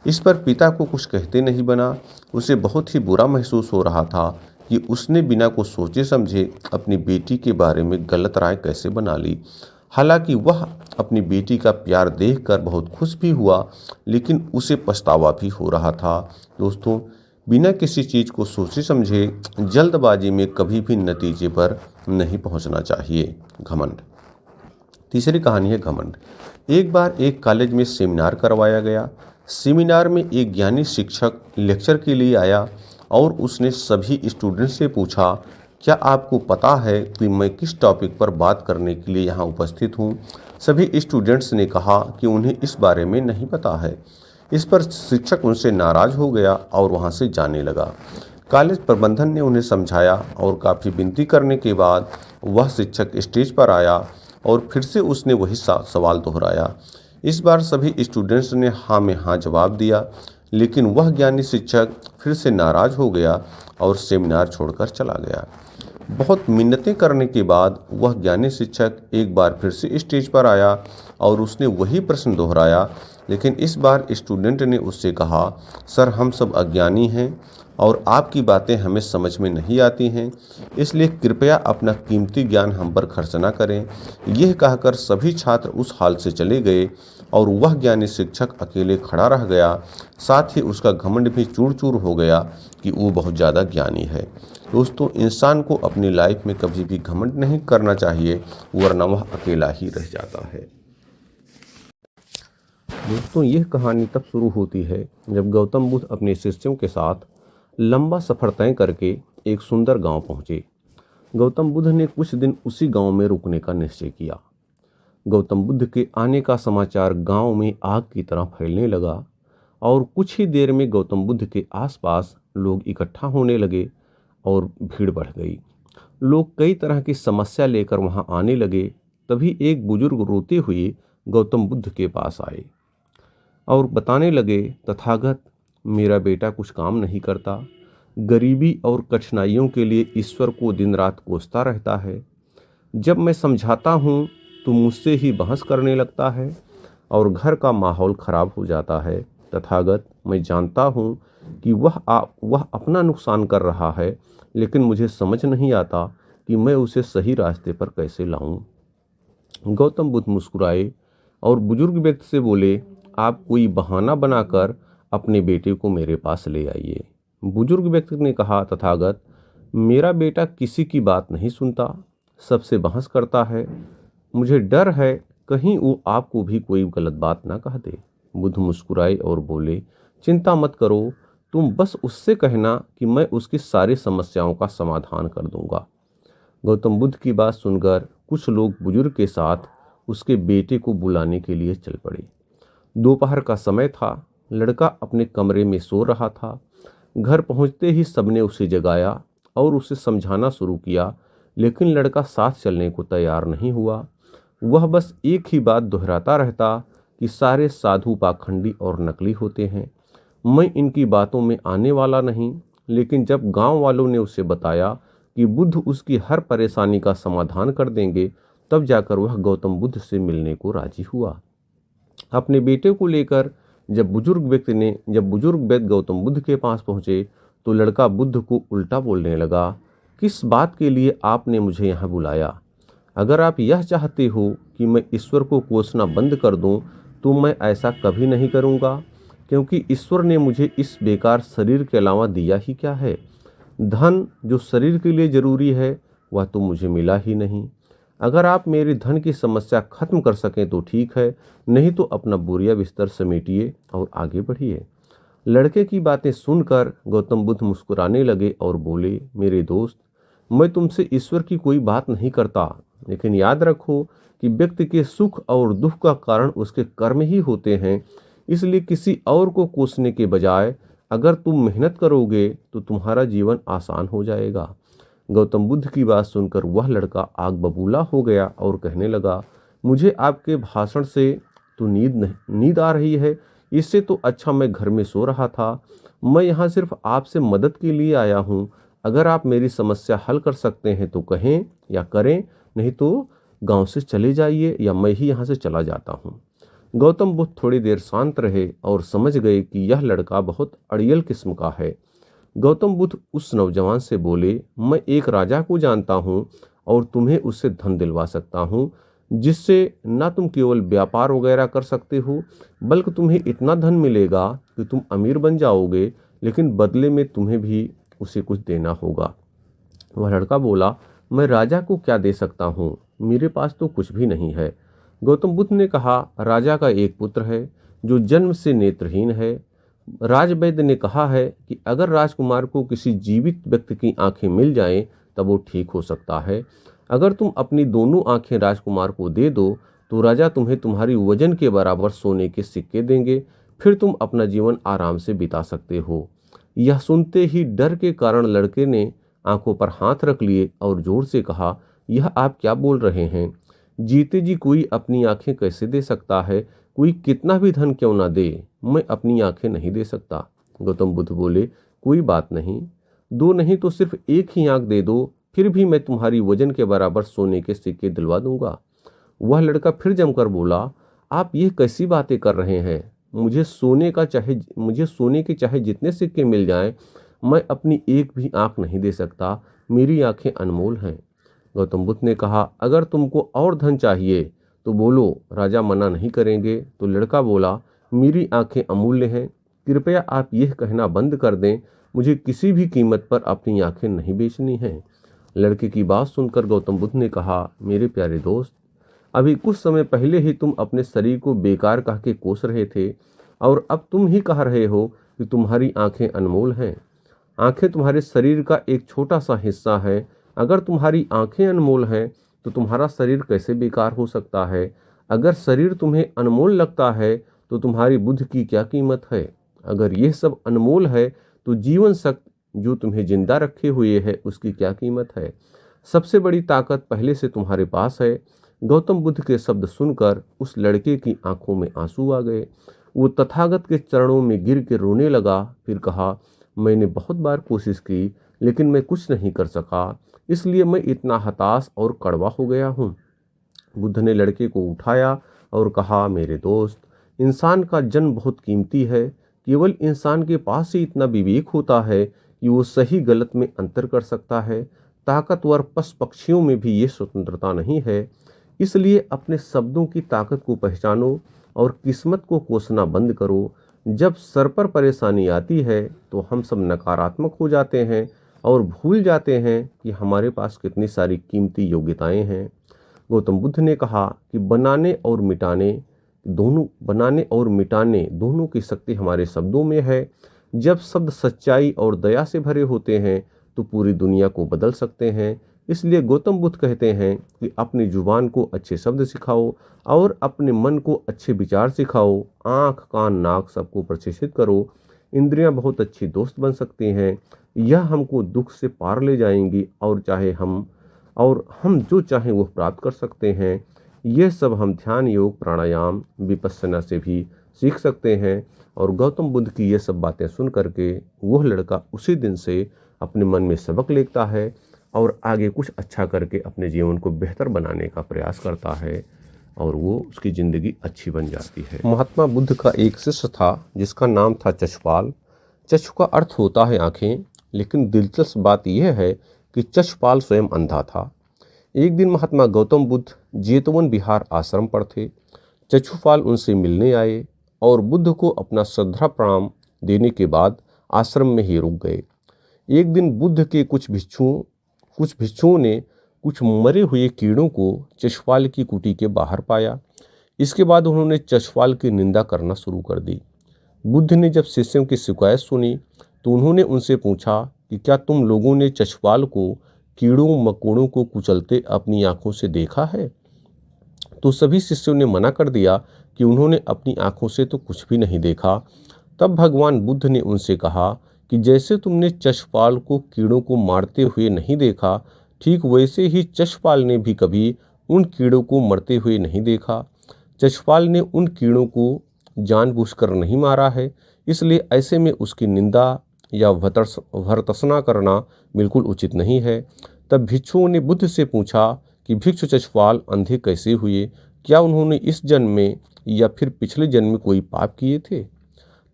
[SPEAKER 1] इस पर पिता को कुछ कहते नहीं बना। उसे बहुत ही बुरा महसूस हो रहा था कि उसने बिना कुछ सोचे समझे अपनी बेटी के बारे में गलत राय कैसे बना ली। हालांकि वह अपनी बेटी का प्यार देखकर बहुत खुश भी हुआ, लेकिन उसे पछतावा भी हो रहा था। दोस्तों, बिना किसी चीज़ को सोचे समझे जल्दबाजी में कभी भी नतीजे पर नहीं पहुंचना चाहिए। घमंड। तीसरी कहानी है घमंड। एक बार एक कॉलेज में सेमिनार करवाया गया। सेमिनार में एक ज्ञानी शिक्षक लेक्चर के लिए आया और उसने सभी स्टूडेंट्स से पूछा, क्या आपको पता है कि मैं किस टॉपिक पर बात करने के लिए यहाँ उपस्थित हूँ? सभी स्टूडेंट्स ने कहा कि उन्हें इस बारे में नहीं पता है। इस पर शिक्षक उनसे नाराज हो गया और वहाँ से जाने लगा। कॉलेज प्रबंधन ने उन्हें समझाया और काफ़ी विनती करने के बाद वह शिक्षक स्टेज पर आया और फिर से उसने वही सवाल दोहराया। इस बार सभी स्टूडेंट्स ने हाँ में हाँ जवाब दिया, लेकिन वह ज्ञानी शिक्षक फिर से नाराज हो गया और सेमिनार छोड़कर चला गया। बहुत मिन्नतें करने के बाद वह ज्ञानी शिक्षक एक बार फिर से स्टेज पर आया और उसने वही प्रश्न दोहराया, लेकिन इस बार स्टूडेंट ने उससे कहा, सर, हम सब अज्ञानी हैं और आपकी बातें हमें समझ में नहीं आती हैं, इसलिए कृपया अपना कीमती ज्ञान हम पर खर्च न करें। यह कहकर सभी छात्र उस हाल से चले गए और वह ज्ञानी शिक्षक अकेले खड़ा रह गया। साथ ही उसका घमंड भी चूर चूर हो गया कि वो बहुत ज़्यादा ज्ञानी है। दोस्तों, इंसान को अपनी लाइफ में कभी भी घमंड नहीं करना चाहिए, वरना वह अकेला ही रह जाता है।
[SPEAKER 2] दोस्तों, यह कहानी तब शुरू होती है जब गौतम बुद्ध अपने शिष्यों के साथ लंबा सफ़र तय करके एक सुंदर गांव पहुंचे। गौतम बुद्ध ने कुछ दिन उसी गांव में रुकने का निश्चय किया। गौतम बुद्ध के आने का समाचार गांव में आग की तरह फैलने लगा और कुछ ही देर में गौतम बुद्ध के आसपास लोग इकट्ठा होने लगे और भीड़ बढ़ गई। लोग कई तरह की समस्या लेकर वहां आने लगे। तभी एक बुजुर्ग रोते हुए गौतम बुद्ध के पास आए और बताने लगे, तथागत, मेरा बेटा कुछ काम नहीं करता, गरीबी और कठिनाइयों के लिए ईश्वर को दिन रात कोसता रहता है। जब मैं समझाता हूँ तो मुझसे ही बहस करने लगता है और घर का माहौल खराब हो जाता है। तथागत, मैं जानता हूँ कि वह अपना नुकसान कर रहा है, लेकिन मुझे समझ नहीं आता कि मैं उसे सही रास्ते पर कैसे लाऊं। गौतम बुद्ध मुस्कुराए और बुजुर्ग व्यक्ति से बोले, आप कोई बहाना बनाकर अपने बेटे को मेरे पास ले आइए। बुजुर्ग व्यक्ति ने कहा, तथागत, मेरा बेटा किसी की बात नहीं सुनता, सबसे बहस करता है। मुझे डर है कहीं वो आपको भी कोई गलत बात ना कह दे। बुद्ध मुस्कुराए और बोले, चिंता मत करो, तुम बस उससे कहना कि मैं उसकी सारी समस्याओं का समाधान कर दूंगा। गौतम बुद्ध की बात सुनकर कुछ लोग बुजुर्ग के साथ उसके बेटे को बुलाने के लिए चल पड़े। दोपहर का समय था। लड़का अपने कमरे में सो रहा था। घर पहुंचते ही सबने उसे जगाया और उसे समझाना शुरू किया, लेकिन लड़का साथ चलने को तैयार नहीं हुआ। वह बस एक ही बात दोहराता रहता कि सारे साधु पाखंडी और नकली होते हैं, मैं इनकी बातों में आने वाला नहीं। लेकिन जब गांव वालों ने उसे बताया कि बुद्ध उसकी हर परेशानी का समाधान कर देंगे, तब जाकर वह गौतम बुद्ध से मिलने को राजी हुआ। अपने बेटे को लेकर जब बुजुर्ग व्यक्ति गौतम बुद्ध के पास पहुंचे, तो लड़का बुद्ध को उल्टा बोलने लगा, किस बात के लिए आपने मुझे यहाँ बुलाया? अगर आप यह चाहते हो कि मैं ईश्वर को कोसना बंद कर दूं, तो मैं ऐसा कभी नहीं करूँगा, क्योंकि ईश्वर ने मुझे इस बेकार शरीर के अलावा दिया ही क्या है? धन जो शरीर के लिए जरूरी है वह तो मुझे मिला ही नहीं। अगर आप मेरी धन की समस्या खत्म कर सकें तो ठीक है, नहीं तो अपना बोरिया बिस्तर समेटिए और आगे बढ़िए। लड़के की बातें सुनकर गौतम बुद्ध मुस्कुराने लगे और बोले, मेरे दोस्त, मैं तुमसे ईश्वर की कोई बात नहीं करता, लेकिन याद रखो कि व्यक्ति के सुख और दुख का कारण उसके कर्म ही होते हैं। इसलिए किसी और को कोसने के बजाय अगर तुम मेहनत करोगे तो तुम्हारा जीवन आसान हो जाएगा। गौतम बुद्ध की बात सुनकर वह लड़का आग बबूला हो गया और कहने लगा, मुझे आपके भाषण से तो नींद आ रही है। इससे तो अच्छा मैं घर में सो रहा था। मैं यहाँ सिर्फ आपसे मदद के लिए आया हूँ। अगर आप मेरी समस्या हल कर सकते हैं तो कहें या करें, नहीं तो गांव से चले जाइए या मैं ही यहाँ से चला जाता हूँ। गौतम बुद्ध थोड़ी देर शांत रहे और समझ गए कि यह लड़का बहुत अड़ियल किस्म का है। गौतम बुद्ध उस नौजवान से बोले, मैं एक राजा को जानता हूँ और तुम्हें उससे धन दिलवा सकता हूँ, जिससे ना तुम केवल व्यापार वगैरह कर सकते हो, बल्कि तुम्हें इतना धन मिलेगा कि तुम अमीर बन जाओगे, लेकिन बदले में तुम्हें भी उसे कुछ देना होगा। वह लड़का बोला, मैं राजा को क्या दे सकता हूँ? मेरे पास तो कुछ भी नहीं है। गौतम बुद्ध ने कहा, राजा का एक पुत्र है जो जन्म से नेत्रहीन है। राजवैद्य ने कहा है कि अगर राजकुमार को किसी जीवित व्यक्ति की आंखें मिल जाएं तब वो ठीक हो सकता है। अगर तुम अपनी दोनों आंखें राजकुमार को दे दो तो राजा तुम्हें तुम्हारी वजन के बराबर सोने के सिक्के देंगे, फिर तुम अपना जीवन आराम से बिता सकते हो। यह सुनते ही डर के कारण लड़के ने आंखों पर हाथ रख लिए और जोर से कहा, यह आप क्या बोल रहे हैं? जीते जी कोई अपनी आंखें कैसे दे सकता है? कोई कितना भी धन क्यों ना दे, मैं अपनी आंखें नहीं दे सकता। गौतम बुद्ध बोले, कोई बात नहीं, दो नहीं तो सिर्फ एक ही आंख दे दो, फिर भी मैं तुम्हारी वजन के बराबर सोने के सिक्के दिलवा दूंगा। वह लड़का फिर जमकर बोला, आप ये कैसी बातें कर रहे हैं? मुझे सोने के चाहे जितने सिक्के मिल जाएं, मैं अपनी एक भी आंख नहीं दे सकता। मेरी आंखें अनमोल हैं। गौतम बुद्ध ने कहा, अगर तुमको और धन चाहिए तो बोलो, राजा मना नहीं करेंगे। तो लड़का बोला, मेरी आंखें अमूल्य हैं, कृपया आप यह कहना बंद कर दें, मुझे किसी भी कीमत पर अपनी आंखें नहीं बेचनी हैं। लड़के की बात सुनकर गौतम बुद्ध ने कहा, मेरे प्यारे दोस्त, अभी कुछ समय पहले ही तुम अपने शरीर को बेकार कह के कोस रहे थे और अब तुम ही कह रहे हो कि तुम्हारी आंखें अनमोल हैं। आंखें तुम्हारे शरीर का एक छोटा सा हिस्सा है। अगर तुम्हारी आंखें अनमोल हैं तो तुम्हारा शरीर कैसे बेकार हो सकता है? अगर शरीर तुम्हें अनमोल लगता है तो तुम्हारी बुद्धि की क्या कीमत है? अगर यह सब अनमोल है तो जीवन शक्ति जो तुम्हें जिंदा रखे हुए है उसकी क्या कीमत है? सबसे बड़ी ताकत पहले से तुम्हारे पास है। गौतम बुद्ध के शब्द सुनकर उस लड़के की आंखों में आंसू आ गए। वो तथागत के चरणों में गिर के रोने लगा। फिर कहा, मैंने बहुत बार कोशिश की लेकिन मैं कुछ नहीं कर सका, इसलिए मैं इतना हताश और कड़वा हो गया हूँ। बुद्ध ने लड़के को उठाया और कहा, मेरे दोस्त, इंसान का जन्म बहुत कीमती है। केवल इंसान के पास ही इतना विवेक होता है कि वो सही गलत में अंतर कर सकता है। ताकतवर पशु पक्षियों में भी ये स्वतंत्रता नहीं है। इसलिए अपने शब्दों की ताकत को पहचानो और किस्मत को कोसना बंद करो। जब सर पर परेशानी आती है तो हम सब नकारात्मक हो जाते हैं और भूल जाते हैं कि हमारे पास कितनी सारी कीमती योग्यताएं हैं। गौतम बुद्ध ने कहा कि बनाने और मिटाने दोनों की शक्ति हमारे शब्दों में है। जब शब्द सच्चाई और दया से भरे होते हैं तो पूरी दुनिया को बदल सकते हैं। इसलिए गौतम बुद्ध कहते हैं कि अपनी जुबान को अच्छे शब्द सिखाओ और अपने मन को अच्छे विचार सिखाओ। आँख, कान, नाक सबको प्रशिक्षित करो। इंद्रियां बहुत अच्छी दोस्त बन सकती हैं। यह हमको दुख से पार ले जाएंगी और हम जो चाहें वो प्राप्त कर सकते हैं। ये सब हम ध्यान, योग, प्राणायाम, विपश्यना से भी सीख सकते हैं। और गौतम बुद्ध की ये सब बातें सुन करके वह लड़का उसी दिन से अपने मन में सबक लेता है और आगे कुछ अच्छा करके अपने जीवन को बेहतर बनाने का प्रयास करता है और वो उसकी ज़िंदगी अच्छी बन जाती है। महात्मा बुद्ध का एक शिष्य था जिसका नाम था चशपाल। चक्षु का अर्थ होता है आँखें, लेकिन दिलचस्प बात यह है कि चशपाल स्वयं अंधा था। एक दिन महात्मा गौतम बुद्ध जेतवन विहार आश्रम पर थे। चक्षुपाल उनसे मिलने आए और बुद्ध को अपना श्रद्धा प्रणाम देने के बाद आश्रम में ही रुक गए। एक दिन बुद्ध के कुछ भिक्षुओं ने कुछ मरे हुए कीड़ों को चशपाल की कुटी के बाहर पाया। इसके बाद उन्होंने चशपाल की निंदा करना शुरू कर दी। बुद्ध ने जब शिष्यों की शिकायत सुनी तो उन्होंने उनसे पूछा कि क्या तुम लोगों ने चशपाल को कीड़ों मकोड़ों को कुचलते अपनी आंखों से देखा है? तो सभी शिष्यों ने मना कर दिया कि उन्होंने अपनी आंखों से तो कुछ भी नहीं देखा। तब भगवान बुद्ध ने उनसे कहा कि जैसे तुमने चशपाल को कीड़ों को मारते हुए नहीं देखा, ठीक वैसे ही चशपाल ने भी कभी उन कीड़ों को मरते हुए नहीं देखा। चशपाल ने उन कीड़ों को जानबूझकर नहीं मारा है, इसलिए ऐसे में उसकी निंदा या भर्त्सना करना बिल्कुल उचित नहीं है। तब भिक्षुओं ने बुद्ध से पूछा कि भिक्षु चशपाल अंधे कैसे हुए? क्या उन्होंने इस जन्म में या फिर पिछले जन्म में कोई पाप किए थे?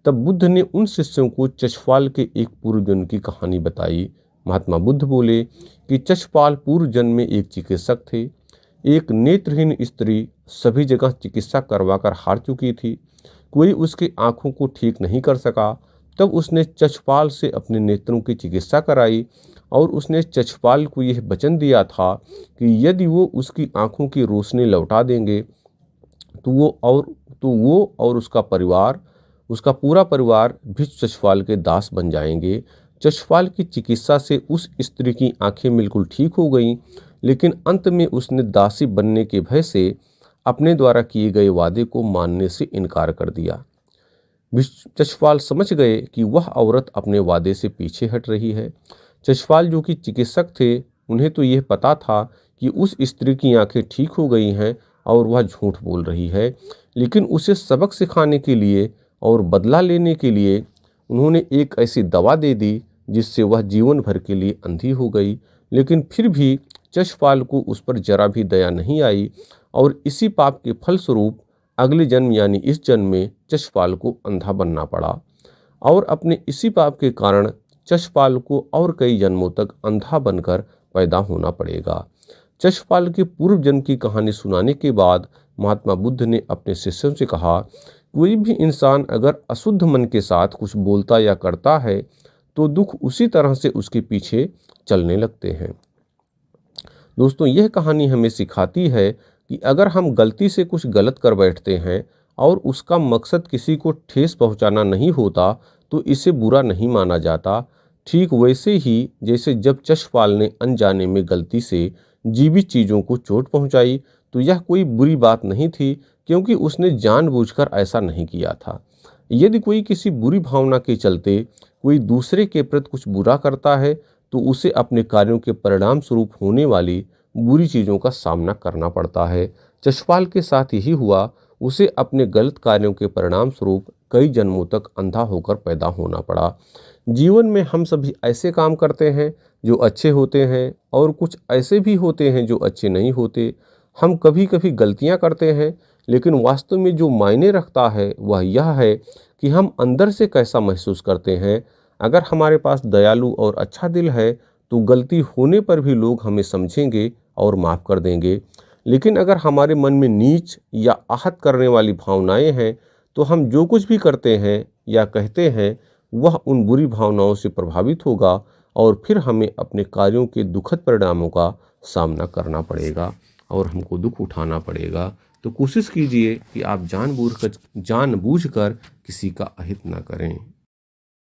[SPEAKER 2] तब बुद्ध ने उन शिष्यों को चशपाल के एक पूर्व जन्म की कहानी बताई। महात्मा बुद्ध बोले कि चशपाल पूर्व जन्म में एक चिकित्सक थे। एक नेत्रहीन स्त्री सभी जगह चिकित्सा करवाकर हार चुकी थी। कोई उसकी आंखों को ठीक नहीं कर सका। तब उसने चशपाल से अपने नेत्रों की चिकित्सा कराई और उसने चशपाल को यह वचन दिया था कि यदि वो उसकी आंखों की रोशनी लौटा देंगे तो वो और उसका पूरा परिवार भिक्षु चशपाल के दास बन जाएंगे। चशपाल की चिकित्सा से उस स्त्री की आंखें बिल्कुल ठीक हो गईं, लेकिन अंत में उसने दासी बनने के भय से अपने द्वारा किए गए वादे को मानने से इनकार कर दिया। चशपाल समझ गए कि वह औरत अपने वादे से पीछे हट रही है। चशपाल जो कि चिकित्सक थे, उन्हें तो यह पता था कि उस स्त्री की आंखें ठीक हो गई हैं और वह झूठ बोल रही है, लेकिन उसे सबक सिखाने के लिए और बदला लेने के लिए उन्होंने एक ऐसी दवा दे दी जिससे वह जीवन भर के लिए अंधी हो गई। लेकिन फिर भी चशपाल को उस पर जरा भी दया नहीं आई और इसी पाप के फलस्वरूप अगले जन्म यानी इस जन्म में चशपाल को अंधा बनना पड़ा और अपने इसी पाप के कारण चशपाल को और कई जन्मों तक अंधा बनकर पैदा होना पड़ेगा। चशपाल के पूर्व जन्म की कहानी सुनाने के बाद महात्मा बुद्ध ने अपने शिष्यों से कहा, कोई भी इंसान अगर अशुद्ध मन के साथ कुछ बोलता या करता है तो दुख उसी तरह से उसके पीछे चलने लगते हैं। दोस्तों, यह कहानी हमें सिखाती है कि अगर हम गलती से कुछ गलत कर बैठते हैं और उसका मकसद किसी को ठेस पहुंचाना नहीं होता तो इसे बुरा नहीं माना जाता। ठीक वैसे ही जैसे जब चशपाल ने अनजाने में गलती से जीवित चीज़ों को चोट पहुंचाई तो यह कोई बुरी बात नहीं थी, क्योंकि उसने जानबूझकर ऐसा नहीं किया था। यदि कोई किसी बुरी भावना के चलते कोई दूसरे के प्रति कुछ बुरा करता है तो उसे अपने कार्यों के परिणाम स्वरूप होने वाली बुरी चीज़ों का सामना करना पड़ता है। चशपाल के साथ यही हुआ। उसे अपने गलत कार्यों के परिणाम स्वरूप कई जन्मों तक अंधा होकर पैदा होना पड़ा। जीवन में हम सभी ऐसे काम करते हैं जो अच्छे होते हैं और कुछ ऐसे भी होते हैं जो अच्छे नहीं होते। हम कभी कभी गलतियां करते हैं, लेकिन वास्तव में जो मायने रखता है वह यह है कि हम अंदर से कैसा महसूस करते हैं। अगर हमारे पास दयालु और अच्छा दिल है तो गलती होने पर भी लोग हमें समझेंगे और माफ़ कर देंगे। लेकिन अगर हमारे मन में नीच या आहत करने वाली भावनाएं हैं तो हम जो कुछ भी करते हैं या कहते हैं वह उन बुरी भावनाओं से प्रभावित होगा और फिर हमें अपने कार्यों के दुखद परिणामों का सामना करना पड़ेगा। और हमको दुख उठाना पड़ेगा। तो कोशिश कीजिए कि आप जानबूझकर किसी का अहित न करें।